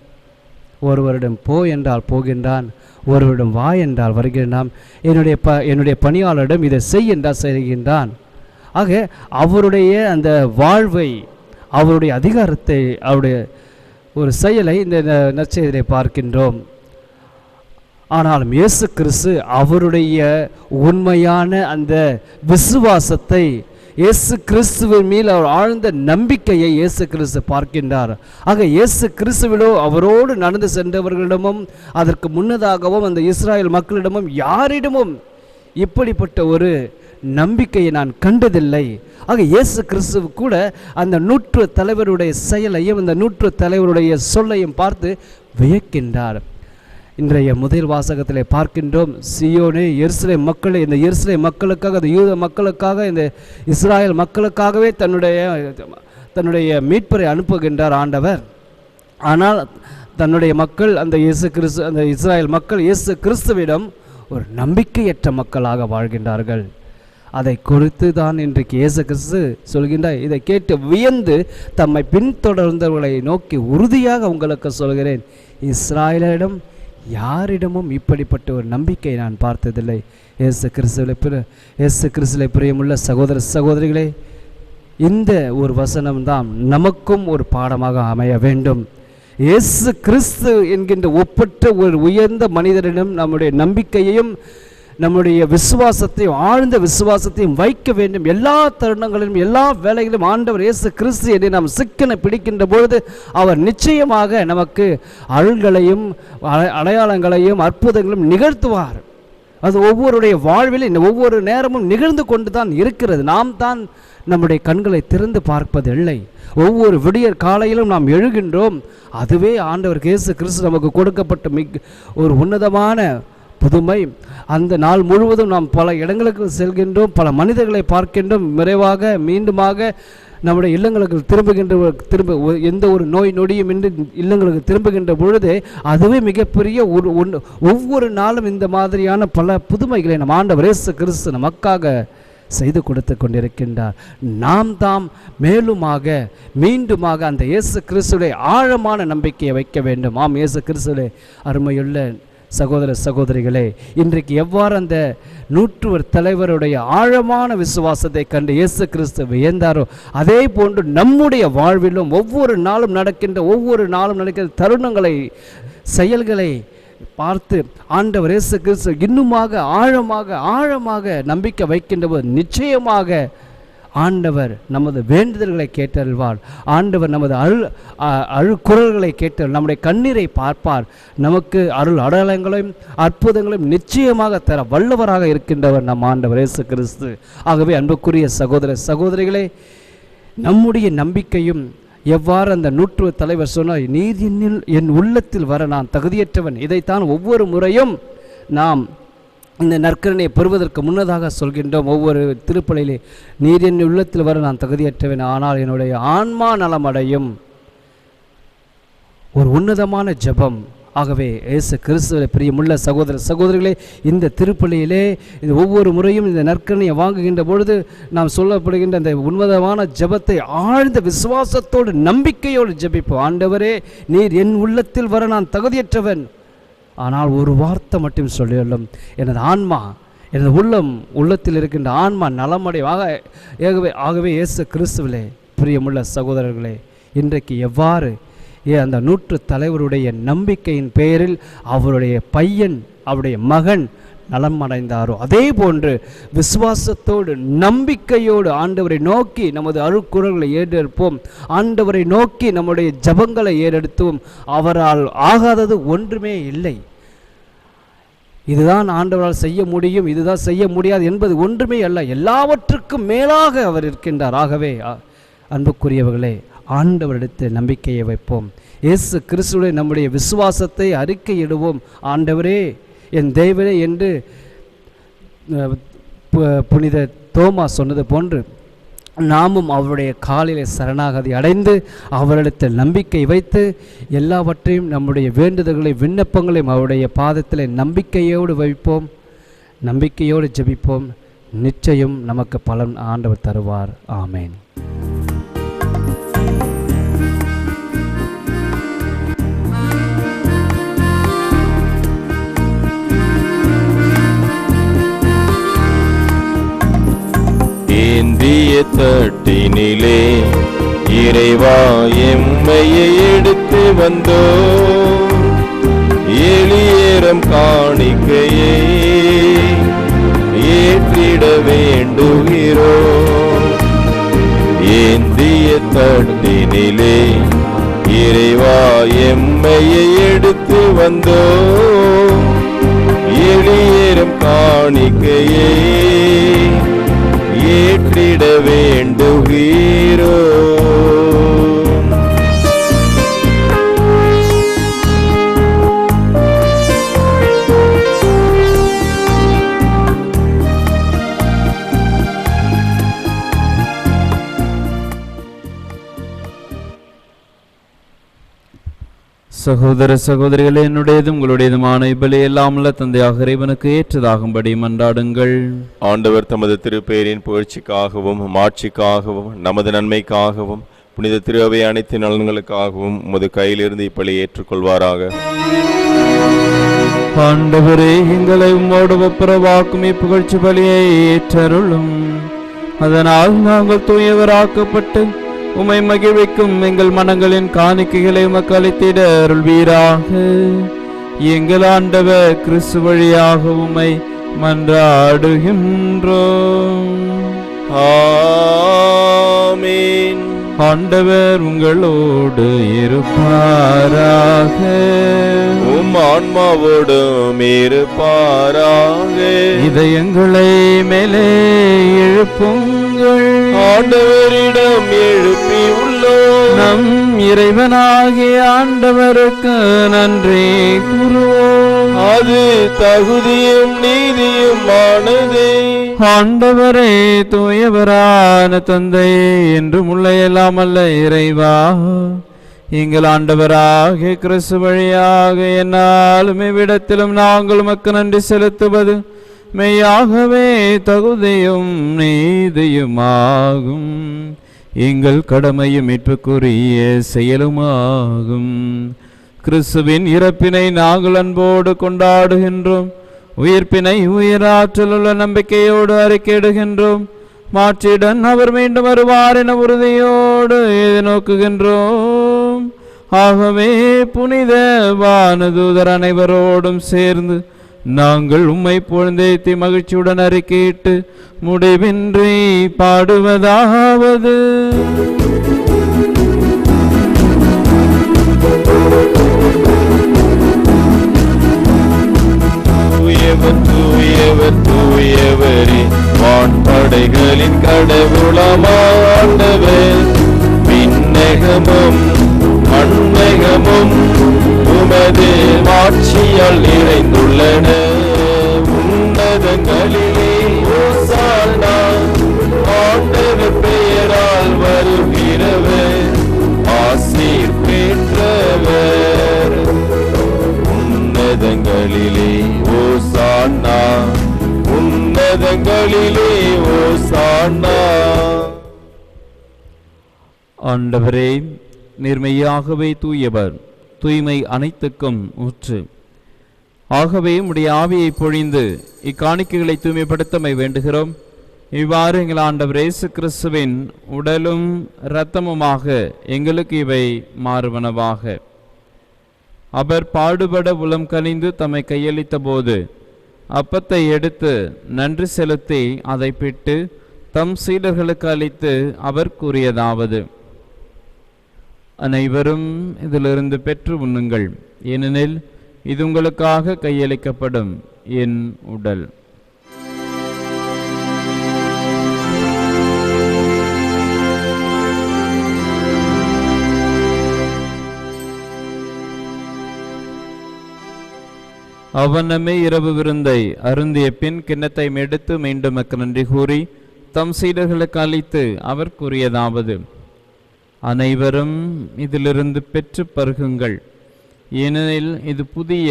ஒருவரிடம் போ என்றால் போகின்றான், ஒருவரிடம் வா என்றால் வருகின்றான், என்னுடைய பணியாளரிடம் இதை செய் என்றால் செய்கின்றான். ஆக அவருடைய அந்த வாழ்வை, அவருடைய அதிகாரத்தை, அவருடைய ஒரு செயலை இந்த நற்செய்தியை பார்க்கின்றோம். ஆனாலும் இயேசு கிறிஸ்து அவருடைய உண்மையான அந்த விசுவாசத்தை, இயேசு கிறிஸ்துவின் மேல் அவர் ஆழ்ந்த நம்பிக்கையை இயேசு கிறிஸ்து பார்க்கின்றார். ஆக இயேசு கிறிஸ்துவிலோ அவரோடு நடந்து சென்றவர்களிடமும் அதற்கு முன்னதாகவும் அந்த இஸ்ராயல் மக்களிடமும் யாரிடமும் இப்படிப்பட்ட ஒரு நம்பிக்கையை நான் கண்டதில்லை. ஆக இயேசு கிறிஸ்து கூட அந்த நூற்று தலைவருடைய செயலையும் அந்த நூற்று தலைவருடைய சொல்லையும் பார்த்து வியக்கின்றார். இன்றைய முதல் வாசகத்தில் பார்க்கின்றோம், சியோனே, எருசலேம் மக்களே, இந்த எருசலேம் மக்களுக்காக, அந்த யூத மக்களுக்காக, இந்த இஸ்ராயல் மக்களுக்காகவே தன்னுடைய மீட்பரை அனுப்புகின்றார் ஆண்டவர். ஆனால் தன்னுடைய மக்கள், அந்த இஸ்ராயல் மக்கள் இயேசு கிறிஸ்துவிடம் ஒரு நம்பிக்கையற்ற மக்களாக வாழ்கின்றார்கள். அதை குறித்து தான் இன்றைக்கு இயேசு கிறிஸ்து சொல்கின்றார். இதை கேட்டு வியந்து தம்மை பின்தொடர்ந்தவர்களை நோக்கி உறுதியாக உங்களுக்கு சொல்கிறேன், இஸ்ராயலிடம் யாரிடமும் இப்படிப்பட்ட ஒரு நம்பிக்கையை நான் பார்த்ததில்லை. இயேசு கிறிஸ்துவிலே பிரியமுள்ள சகோதர சகோதரிகளே, இந்த ஒரு வசனம்தான் நமக்கும் ஒரு பாடமாக அமைய வேண்டும். இயேசு கிறிஸ்து என்கின்ற ஒப்பற்ற ஒரு உயர்ந்த மனிதரிடம் நம்முடைய நம்பிக்கையையும் நம்முடைய விசுவாசத்தையும், ஆழ்ந்த விசுவாசத்தையும் வைக்க வேண்டும். எல்லா தருணங்களிலும் எல்லா வேலைகளிலும் ஆண்டவர் இயேசு கிறிஸ்து என்று நாம் சிக்கனை பிடிக்கின்ற பொழுது அவர் நிச்சயமாக நமக்கு அருள்களையும் அடையாளங்களையும் அற்புதங்களையும் நிகழ்த்துவார். அது ஒவ்வொருடைய வாழ்வில் ஒவ்வொரு நேரமும் நிகழ்ந்து கொண்டு தான் இருக்கிறது. நாம் தான் நம்முடைய கண்களை திறந்து பார்ப்பதில்லை. ஒவ்வொரு விடியற் காலையிலும் நாம் எழுகின்றோம். அதுவே ஆண்டவர் இயேசு கிறிஸ்து நமக்கு கொடுக்கப்பட்ட ஒரு உன்னதமான புதுமை. அந்த நாள் முழுவதும் நாம் பல இடங்களுக்கு செல்கின்றோம், பல மனிதர்களை பார்க்கின்றோம். விரைவாக மீண்டுமாக நம்முடைய இல்லங்களுக்கு திரும்ப எந்த ஒரு நோய் நொடியும் இன்றி இல்லங்களுக்கு திரும்புகின்ற பொழுது அதுவே மிகப்பெரிய ஒவ்வொரு நாளும் இந்த மாதிரியான பல புதுமைகளை நம் ஆண்டவர் இயேசு கிறிஸ்து நமக்காக செய்து கொடுத்து கொண்டிருக்கின்றார். நாம் தாம் மேலுமாக மீண்டுமாக அந்த இயேசு கிறிஸ்துடைய ஆழமான நம்பிக்கையை வைக்க வேண்டும். ஆம், இயேசு கிறிஸ்துடைய அருமையுள்ள சகோதர சகோதரிகளே, இன்றைக்கு எவ்வாறு அந்த நூற்றுவர் தலைவருடைய ஆழமான விசுவாசத்தை கண்டு இயேசு கிறிஸ்து வியந்தாரோ, அதே போன்று நம்முடைய வாழ்விலும் ஒவ்வொரு நாளும் நடக்கின்ற தருணங்களை, செயல்களை பார்த்து ஆண்டவர் இயேசு கிறிஸ்து இன்னுமாக ஆழமாக நம்பிக்கை வைக்கின்ற போது நிச்சயமாக ஆண்டவர் நமது வேண்டுதல்களை கேட்டருள்வார். ஆண்டவர் நமது அழுக்குரல்களை கேட்டு நம்முடைய கண்ணீரை பார்ப்பார். நமக்கு அருள் அடையாளங்களையும் அற்புதங்களையும் நிச்சயமாக தர வல்லவராக இருக்கின்றவர் நம் ஆண்டவர் இயேசு கிறிஸ்து. ஆகவே அன்புக்குரிய சகோதர சகோதரிகளே, நம்முடைய நம்பிக்கையும் எவ்வாறு அந்த நூற்று தலைவர் சொன்னார், நீர் என் உள்ளத்தில் வர நான் தகுதியற்றவன். இதைத்தான் ஒவ்வொரு முறையும் நாம் இந்த நற்கரணையை பெறுவதற்கு முன்னதாக சொல்கின்றோம். ஒவ்வொரு திருப்பலியிலே, நீர் என் உள்ளத்தில் வர நான் தகுதியற்றவன், ஆனால் என்னுடைய ஆன்மா நலமடையும். ஒரு உன்னதமான ஜெபம். ஆகவே இயேசு கிறிஸ்துவிலே பிரியமுள்ள சகோதர சகோதரிகளே, இந்த திருப்பலியிலே இந்த ஒவ்வொரு முறையும் இந்த நற்கரணையை வாங்குகின்ற பொழுது நாம் சொல்லப்படுகின்ற அந்த உன்னதமான ஜெபத்தை ஆழ்ந்த விசுவாசத்தோடு நம்பிக்கையோடு ஜெபிப்போம். ஆண்டவரே, நீர் என் உள்ளத்தில் வர நான் தகுதியற்றவன், ஆனால் ஒரு வார்த்தை மட்டும் சொல்லியுள்ளோம், எனது ஆன்மா, எனது உள்ளத்தில் இருக்கின்ற ஆன்மா நலமடையும். ஆகவே இயேசு கிறிஸ்துவிலே பிரியமுள்ள சகோதரர்களே, இன்றைக்கு எவ்வாறு அந்த நூற்று தலைவருடைய நம்பிக்கையின் பெயரில் அவருடைய பையன், அவருடைய மகன் நலம் அடைந்தாரோ, அதே போன்று விசுவாசத்தோடு நம்பிக்கையோடு ஆண்டவரை நோக்கி நமது அழுக்குறல்களை ஏறெடுப்போம். ஆண்டவரை நோக்கி நம்முடைய ஜபங்களை ஏறெடுத்துவோம். அவரால் ஆகாதது ஒன்றுமே இல்லை. இதுதான் ஆண்டவரால் செய்ய முடியும், இதுதான் செய்ய முடியாது என்பது ஒன்றுமே அல்ல. எல்லாவற்றுக்கும் மேலாக அவர் இருக்கின்றார். ஆகவே அன்புக்குரியவர்களே, ஆண்டவரிடத்தில் நம்பிக்கையை வைப்போம். இயேசு கிறிஸ்துவை நம்முடைய விசுவாசத்தை அறிக்கையிடுவோம். ஆண்டவரே, என் தேவனே என்று புனித தோமா சொன்னது போன்று நாமும் அவருடைய காலிலே சரணாகதி அடைந்து அவரிடத்தில் நம்பிக்கை வைத்து எல்லாவற்றையும் நம்முடைய வேண்டுதல்களை, விண்ணப்பங்களையும் அவருடைய பாதத்தில் நம்பிக்கையோடு வைப்போம். நம்பிக்கையோடு ஜெபிப்போம். நிச்சயம் நமக்கு பலன் ஆண்டவர் தருவார். ஆமேன். ஏந்திய தட்டினிலே இறைவா எம்மையை எடுத்து வந்தோ, எளியேறம் காணிக்கையே ஏற்றிட வேண்டுகிறோ. ஏந்திய தட்டினிலே இறைவா எம்மையை எடுத்து வந்தோ, எளியேறம் காணிக்கையே ஏற்றிட வேண்டுகிறோ. சகோதர சகோதரிகளே, என்னுடையதும் உங்களுடையதுமான இப்பலி எல்லாம் உள்ள தந்தையாக இறைவனுக்கு ஏற்றதாகும்படி மன்றாடுங்கள். ஆண்டவர் தமது திருப்பெயரின் புகழ்ச்சிக்காகவும் மாட்சிக்காகவும் நமது நன்மைக்காகவும் புனித திரு அவை அனைத்து நலன்களுக்காகவும் உமது கையிலிருந்து இப்பலி ஏற்றுக்கொள்வாராக. ஆண்டவரே, எங்களை உம்மோடு ஒப்புரவாக்கும் இப்புகழ்ச்சி பலியை ஏற்றருளும். அதனால் நாங்கள் தூயவராக்கப்பட்டு உம்மை மகிழ்விக்கும் எங்கள் மனங்களின் காணிக்கைகளை உமக்கு அளித்திட அருள்வீராக. எங்கள் ஆண்டவர் கிறிஸ்து வழியாக உம்மை மன்றாடுகின்றோம். ஆமென். ஆண்டவர் உங்களோடு இருப்பாராக. உம் ஆன்மாவோடும் இருப்பாராக. இதயங்களை மேலே எழுப்புங்கள். ஆண்டவரிடம் எழுப்பி உள்ளோம். நம் இறைவனாகிய ஆண்டவருக்கு நன்றி கூறுவோம். அது தகுதியும் நீதியுமானதே. ஆண்டவரே, தூயவரான தந்தை, என்றும் உள்ள எல்லாம் அல்ல இறைவா, எங்கள் ஆண்டவராகிய கிறிஸ்து வழியாக என்னாலும் இவ்விடத்திலும் நாங்கள் உமக்கு நன்றி செலுத்துவது மெய்யாகவே தகுதியும் நீதியுமாகும். எங்கள் கடமையும் மீட்புக்குரிய செயலுமாகும். கிறிஸ்துவின் இறப்பினை நாங்கள் அன்போடு கொண்டாடுகின்றோம். உயிர்ப்பினை உயிராற்றலுள்ள நம்பிக்கையோடு அறிக்கையிடுகின்றோம். மாற்றிடன் அவர் மீண்டும் வருவார் என உறுதியோடு எதிர்நோக்குகின்றோம். ஆகவே புனித வானதூதர் அனைவரோடும் சேர்ந்து நாங்கள் உம்மை புகழ்ந்தேத்தி மகிழ்ச்சியுடன் அறிக்கையிட்டு முடிவின்றி பாடுவதாவது: தூயவர் தூயவர் தூயவரே, வான்படைகளின் கடவுளமாண்டவர், விண்ணகமும் மண்ணகமும் உமது ஆட்சியால் நிறைந்துள்ளன. உன்னதங்களிலே ஓசானா, ஆண்டவர் பெயரால் வருகிறவர் ஆசீர் பெற்றவர். உன்னதங்களிலே ஓசானா, உன்னதங்களிலே ஓசானா. ஆண்டவரே, நேர்மையாகவே தூயவர், தூய்மை அனைத்துக்கும் ஊற்று. ஆகவே உம்முடைய ஆவியை பொழிந்து இக்காணிக்கைகளை தூய்மைப்படுத்தமை வேண்டுகிறோம். இவ்வாறு எங்கள் ஆண்டவர் இயேசு கிறிஸ்துவின் உடலும் இரத்தமுமாக எங்களுக்கு இவை மாறுவனவாக. அவர் பாடுபட உளம் கனிந்து தம்மை கையளித்த போது அப்பத்தை எடுத்து நன்றி செலுத்தி அதை பிட்டு தம் சீடர்களுக்கு அளித்து அவர் கூறியதாவது: அனைவரும் இதிலிருந்து பெற்று உண்ணுங்கள், ஏனெனில் இது உங்களுக்காக கையளிக்கப்படும் என் உடல். அவனமே இரவு விருந்தை அருந்திய பின் கிண்ணத்தை எடுத்து மீண்டும் நன்றி கூறி தம் சீடர்களுக்கு அளித்து அவர் கூறியதாவது: அனைவரும் இதிலிருந்து பெற்று பருகுங்கள், ஏனெனில் இது புதிய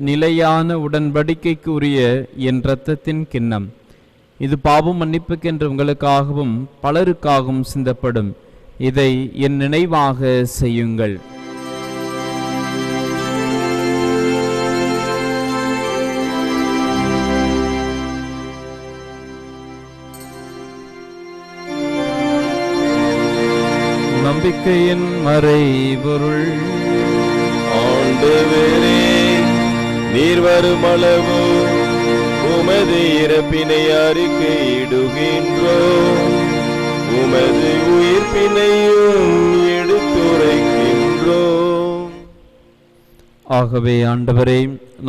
நிலையான உடன்படிக்கைக்கு உரிய என் இரத்தத்தின் கிண்ணம். இது பாவம் மன்னிப்புக்கென்று உங்களுக்காகவும் பலருக்காகவும் சிந்தப்படும். இதை என் நினைவாக செய்யுங்கள். நம்பிக்கையின் மறைபொருள். ஆண்டவரே, நீர் வருமளவு உமது இறப்பினை அறிக்கையிடுகின்றோம், உமது உயிர்ப்பினையும் எடுத்துரைக்கின்றோம். ஆகவே ஆண்டவரே,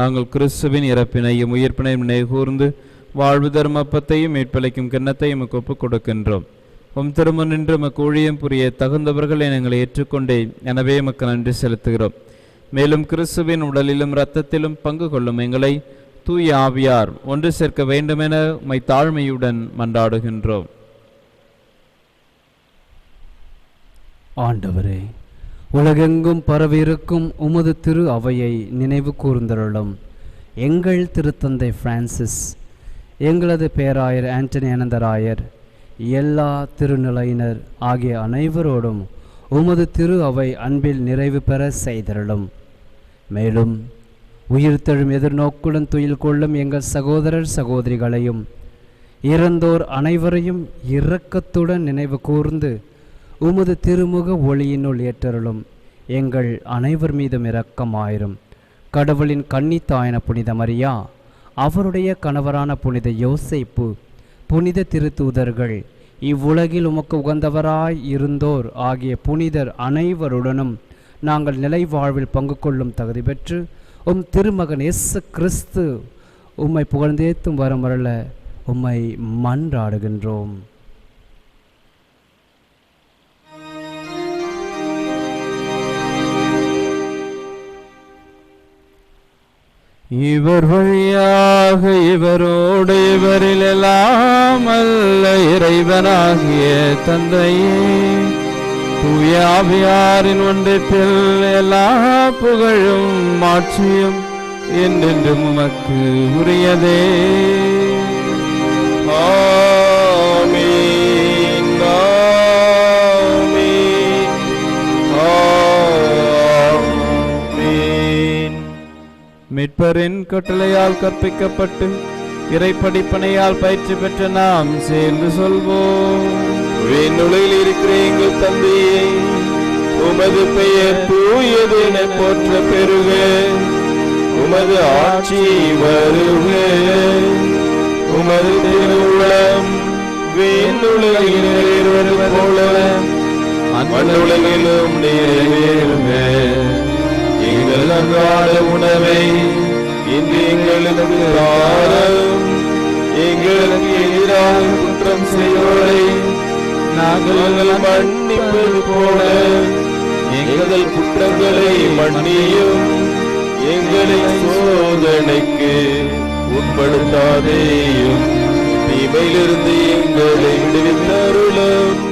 நாங்கள் கிறிஸ்துவின் இறப்பினையும் உயிர்ப்பினையும் நினைகூர்ந்து வாழ்வு தர்மப்பத்தையும் மீட்பளிக்கும் கிண்ணத்தையும் ஒப்புக் கொடுக்கின்றோம். உம் திருமண் நின்று மக்கு ஊழியம் புரிய தகுந்தவர்களை நாங்கள் ஏற்றுக்கொண்டே, எனவே மக்கு நன்றி செலுத்துகிறோம். மேலும் கிறிஸ்துவின் உடலிலும் இரத்தத்திலும் பங்கு கொள்ளும் எங்களை தூய ஆவியார் ஒன்று சேர்க்க வேண்டுமென உம்மை தாழ்மையுடன் மன்றாடுகின்றோம். ஆண்டவரே, உலகெங்கும் பரவியிருக்கும் உமது திரு அவையை நினைவு கூர்ந்தருளும். எங்கள் திருத்தந்தை பிரான்சிஸ், எங்களது பேராயர் ஆண்டனி அனந்தராயர், எல்லா திருநிலையினர் ஆகிய அனைவரோடும் உமது திரு அவை அன்பில் நிறைவு பெற செய்தருளும். மேலும் உயிர்த்தெழும் எதிர்நோக்குடன் துயில் கொள்ளும் எங்கள் சகோதரர் சகோதரிகளையும் இறந்தோர் அனைவரையும் இரக்கத்துடன் நினைவு கூர்ந்து உமது திருமுக ஒளியினுள் ஏற்றருளும். எங்கள் அனைவர் மீதும் இரக்கமாயிரும். கடவுளின் கன்னித்தாயன புனித மரியா, அவருடைய கணவரான புனித யோசேப்பு, புனித திருத்தூதர்கள், இவ்வுலகில் உமக்கு உகந்தவராய் இருந்தோர் ஆகிய புனிதர் அனைவருடனும் நாங்கள் நிலை வாழ்வில் பங்கு கொள்ளும் தகுதி பெற்று உம் திருமகன் இயேசு கிறிஸ்து உம்மை புகழ்ந்தேத்தும் வரம் வரல உம்மை மன்றாடுகின்றோம். இவர் வழியாக இவரோடு இவரில் எல்லாம் அல்ல இறைவனாகிய தந்தையே, தூய ஆவியாரின் ஒன்றிப்பில் எல்லா புகழும் மாட்சியும் என்றென்றும் உமக்கு உரியதே. ஆமென், ஆமென், ஆமென். மீட்பரின் கட்டளையால் கற்பிக்கப்பட்டு இறை படிப்பனையால் பயிற்சி பெற்ற நாம் சேர்ந்து சொல்வோம். விண்ணுலகில் இருக்கிற எங்கள் தந்தையே, உமது பெயர் தூயது என போற்ற பெறுக. உமது ஆட்சி வருக. உமது திருவுளம் விண்ணுலகில் நிறைவேறுவது போல மண்ணுலகிலும் நிறைவேறுக. எங்கள் அன்றாட உணவை இன்று எங்களுக்கு தாரும். எங்களுக்கு எதிராக குற்றம் செய்வோரை நாங்கள் மன்னிப்பது போல எங்கள் குற்றங்களை மன்னியும். எங்களை சோதனைக்கு உட்படுத்தாதேயும், தீமையிலிருந்து எங்களை விடுவித்தருளும்.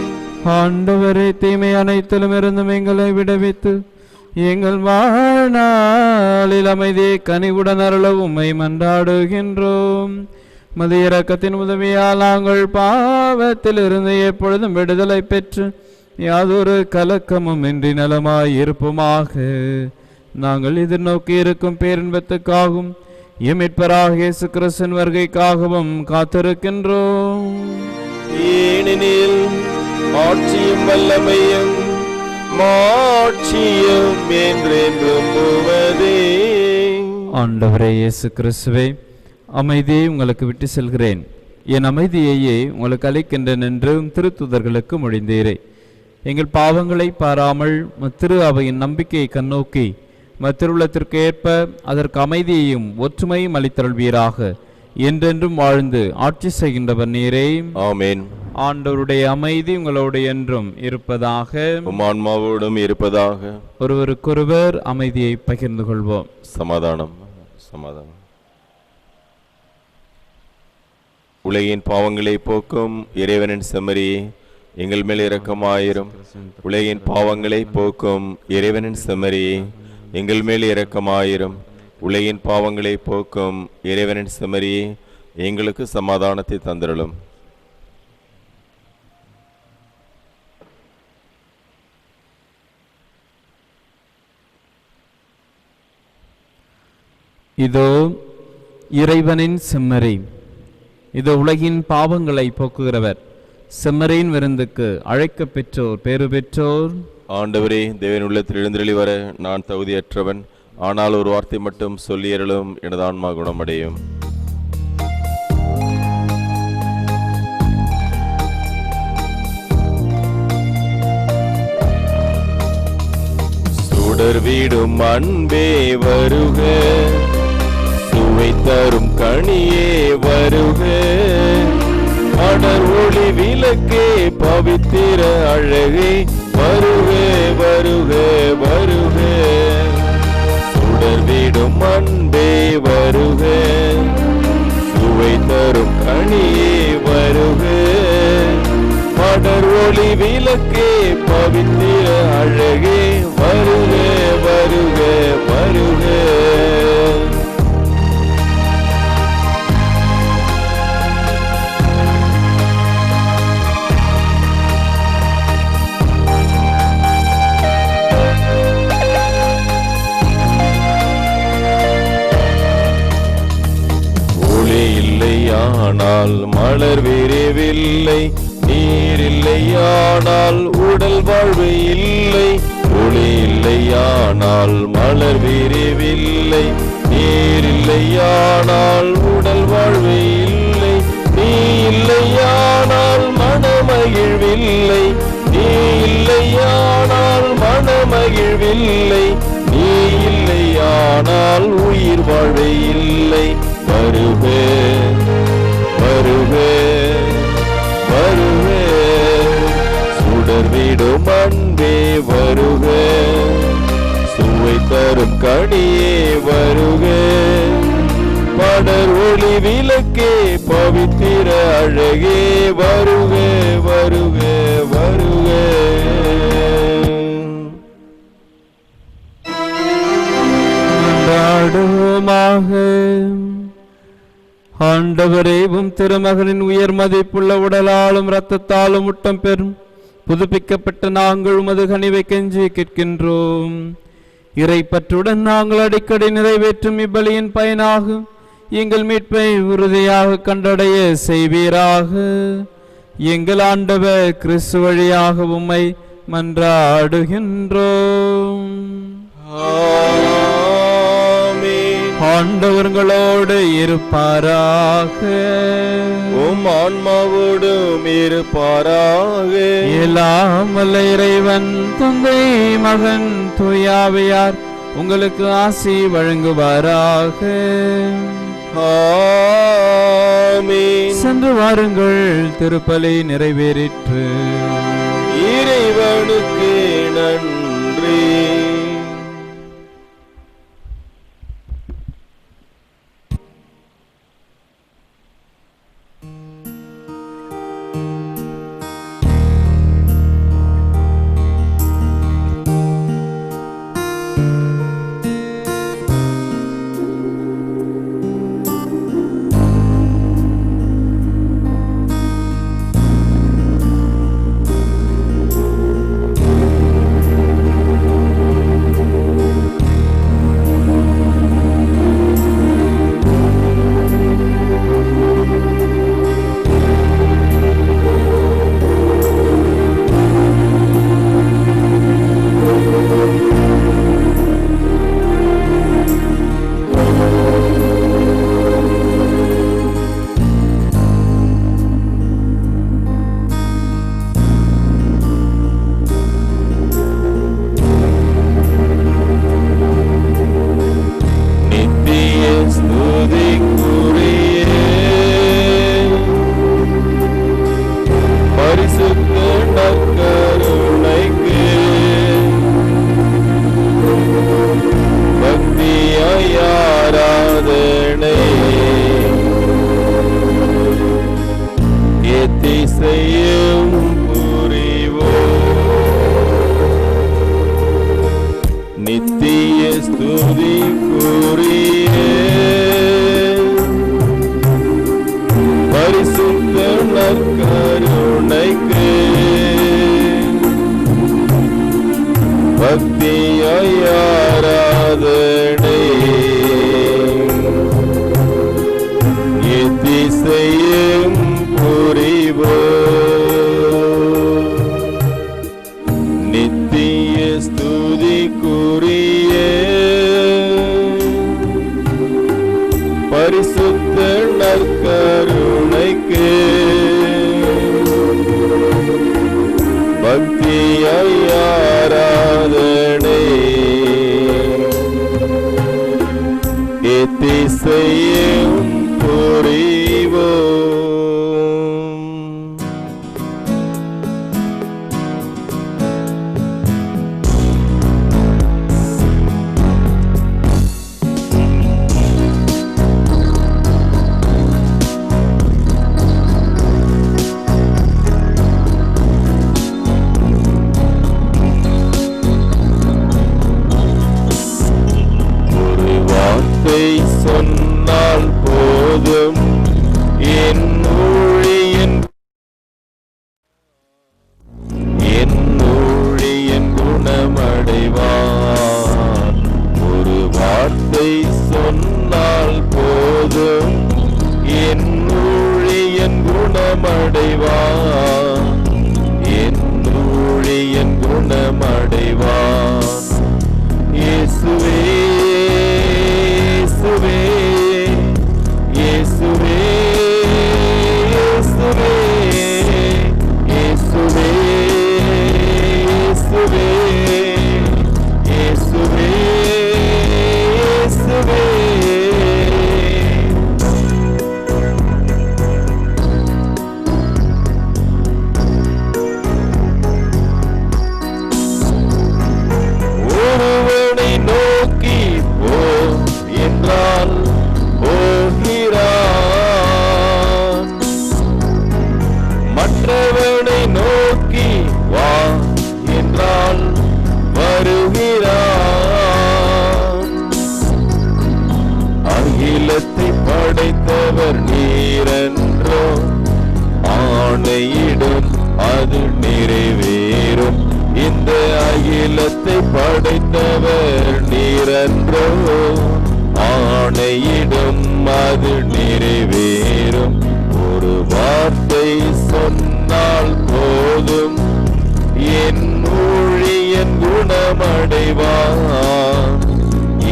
ஆண்டவரே, தீமை அனைத்திலும் இருந்தும் எங்களை விடுவித்து எங்கள் வாழ்நாளில் அமைதியை கனிவுடன் அருள உம்மை மன்றாடுகின்றோம். மது இரக்கத்தின் உதவியால் நாங்கள் பாவத்தில் இருந்து எப்பொழுதும் விடுதலை பெற்று யாதொரு கலக்கமும் இன்றி நலமாய் இருப்போமாக. நாங்கள் எதிர்நோக்கி இருக்கும் பேரின்பத்துக்காகவும் எமிட்பராக இயேசு கிறிஸ்துவின் வருகைக்காகவும் காத்திருக்கின்றோம். ஏனெனில் ஆட்சியும் வல்லமையும் மாட்சியும் என்றென்றும் உமதே. ஆண்டவரே இயேசு கிறிஸ்துவே, அமைதியை உங்களுக்கு விட்டு செல்கிறேன், என் அமைதியையே உங்களுக்கு அளிக்கின்றேன் என்று திருத்துதர்களுக்கு மொழிந்தீரே. எங்கள் பாவங்களை பாராமல் திரு அவையின் நம்பிக்கையை கண்ணோக்கி திருவுள்ளத்திற்கு ஏற்ப அதற்கு அமைதியையும் ஒற்றுமையும் அளித்தருள்வீராக. என்றென்றும் வாழ்ந்து ஆட்சி செய்கின்றவர் நீரே. ஆமென். ஆண்டவருடைய அமைதி உங்களோடு என்றும் இருப்பதாக, உம் ஆன்மாவோடும் இருப்பதாக. ஒருவருக்கொருவர் அமைதியை பகிர்ந்து கொள்வோம். சமாதானம். சமாதானம். உலகின் பாவங்களை போக்கும் இறைவனின் செம்மறியே, எங்கள் மேல் இரக்கமாயிரும். உலகின் பாவங்களை போக்கும் இறைவனின் செம்மறியே, எங்கள் மேல் இரக்கமாயிரும். உலகின் பாவங்களை போக்கும் இறைவனின் செம்மறியே, எங்களுக்கு சமாதானத்தை தந்திரலும். இதோ இறைவனின் செம்மறி, இதோ உலகின் பாவங்களை போக்குகிறவர். செம்மறியின் விருந்துக்கு அழைக்க பெற்றோர் பேறு பெற்றோர். ஆண்டவரே, தேவன் உள்ளத்தில் எழுந்தருளி வர நான் தகுதியற்றவன். ஆனால் ஒரு வார்த்தை மட்டும் சொல்லியருளும், எனது ஆன்மா குணமடையும். சுடர் வீடும் அன்பே வருக, சுவை தரும் கனியே வருக. அடர் ஒளி விளக்கே பவித்திர அழகே வருக வருக வருக. சுடர் வீடும் அன்பே வருக, சுவை தரும் கனியே வருக. அடர் ஒளி விளக்கே பவித்திர அழகே வருக வருக வருக. ஆனால் மலர் விரைவில்லை, நீர் இல்லையானால் உடல் வாழ்வு இல்லை. ஒளி இல்லையானால் மலர் விரைவில்லை, நீர் இல்லையானால் உடல் வாழ்வு இல்லை. நீ இல்லையானால் மனமகிழ்வில்லை, நீ இல்லையானால் மனமகிழ்வில்லை. நீ இல்லையானால் உயிர் வாழ்வு இல்லை. வருக வருக வருக, சுடர் வீடும் அன்பே வருக, சுவை தரும் கனியே வருக. படர் ஒளி விளக்கே பவித்திர அழகே வருக வருக வருக. ஆண்டவரே, உம் திருமகனின் உயர் மதிப்புள்ள உடலாலும் இரத்தத்தாலும் ஊட்டம் பெறும் புதுப்பிக்கப்பட்ட நாங்கள் உமது கனிவை கெஞ்சி கேட்கின்றோம். இறைப்பற்றுடன் நாங்கள் அடிக்கடி நிறைவேற்றும் இப்பலியின் பயனாகும் எங்கள் மீட்பை உறுதியாக கண்டடைய செய்வீராக. எங்கள் ஆண்டவர் கிறிஸ்து வழியாக உம்மை மன்றாடுகின்றோம். ஆண்டவர்களோடு இருப்பாராக. உம் ஆன்மாவோடும் இருப்பாராக. எல்லாம் வல்ல இறைவன் தந்தை மகன் தூயாவையார் உங்களுக்கு ஆசி வழங்குவாராக. ஆமென். சென்று வாருங்கள், திருப்பலி நிறைவேறிற்று. இறைவனுக்கு நன்றி. படைத்தவர் நீரன்றோ, ஆணையிடும் அது நிறைவேறும். ஒரு வார்த்தை சொன்னால் போதும், என் ஊழியன் குணமடைவான்,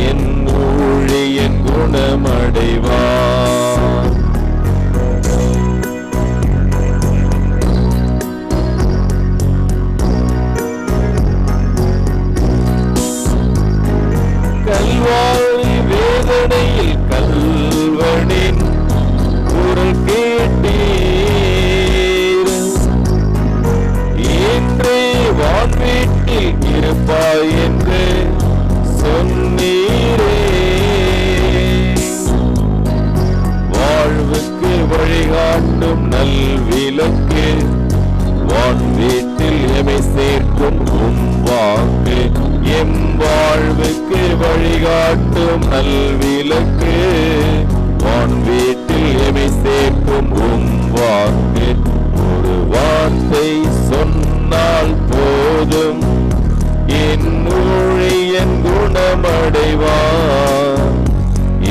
என் ஊழியன் குணமடைவான். கல்வாரி வேதனையில் கல்வனின் குரல் கேட்டீர், இன்றே வான்வீட்டில் இருப்பாய் என்று சொன்னீரே. வாழ்வுக்கு வழிகாட்டும் நல்விளக்கு, வான்வீட்டில் எமை சேர்க்கும் உம் வாக்கு. எம் வாழ்வுக்கு வழிகாட்டும் நல்விளக்கு, வான்வீட்டில் எமை சேர்க்கும் உம் வாக்கு. ஒரு வார்த்தை சொன்னால் போதும், என் ஊழியன் குணமடைவான்,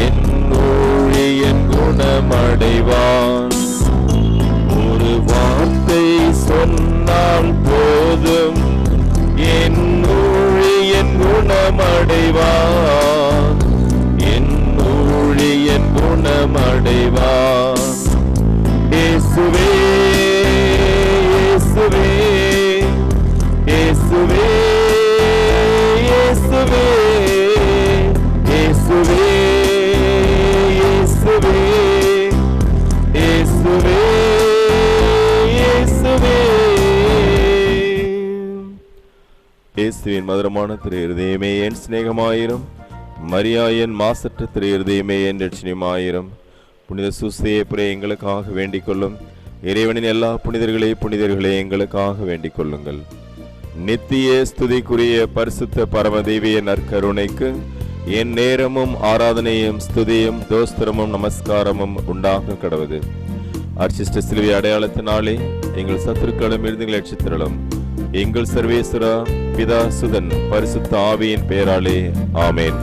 என் ஊழியன் குணமடைவான். ஒரு வார்த்தை சொன்னால் போதும், என் ஊழியன் குணமடைவான், என் ஊழியன் குணமடைவான். இயேசுவே இயேசுவே இயேசுவே இயேசுவே இயேசுவே இயேசுவே இயேசுவே இயேசுவே. இயேசுவின் மதுரமான திரு இருதயமே என் சிநேகமாயிரும், மரியா என் மாசற்ற திரு இருதயமே என் இரட்சணியமாயிரும். புனித சூசையேப்புரே எங்களுக்காக வேண்டிக் கொள்ளும். இறைவனின் எல்லா புனிதர்களே எங்களுக்காக வேண்டிக் கொள்ளுங்கள். நித்திய ஸ்துதிக்குரிய பரிசுத்த பரமதேவிய நற்கருணைக்கு என் நேரமும் ஆராதனையும் ஸ்துதியும் தோஸ்திரமும் நமஸ்காரமும் உண்டாக கடவுது. அர்ச்சிஷ்ட சிலுவை அடையாளத்தினாலே எங்கள் சத்துருக்களிடமிருந்து எங்களை ரட்சித்திரளும். எங்கள் சர்வேஸ்வரா, பிதா, சுதன், பரிசுத்த ஆவியின் பெயராலே ஆமேன்.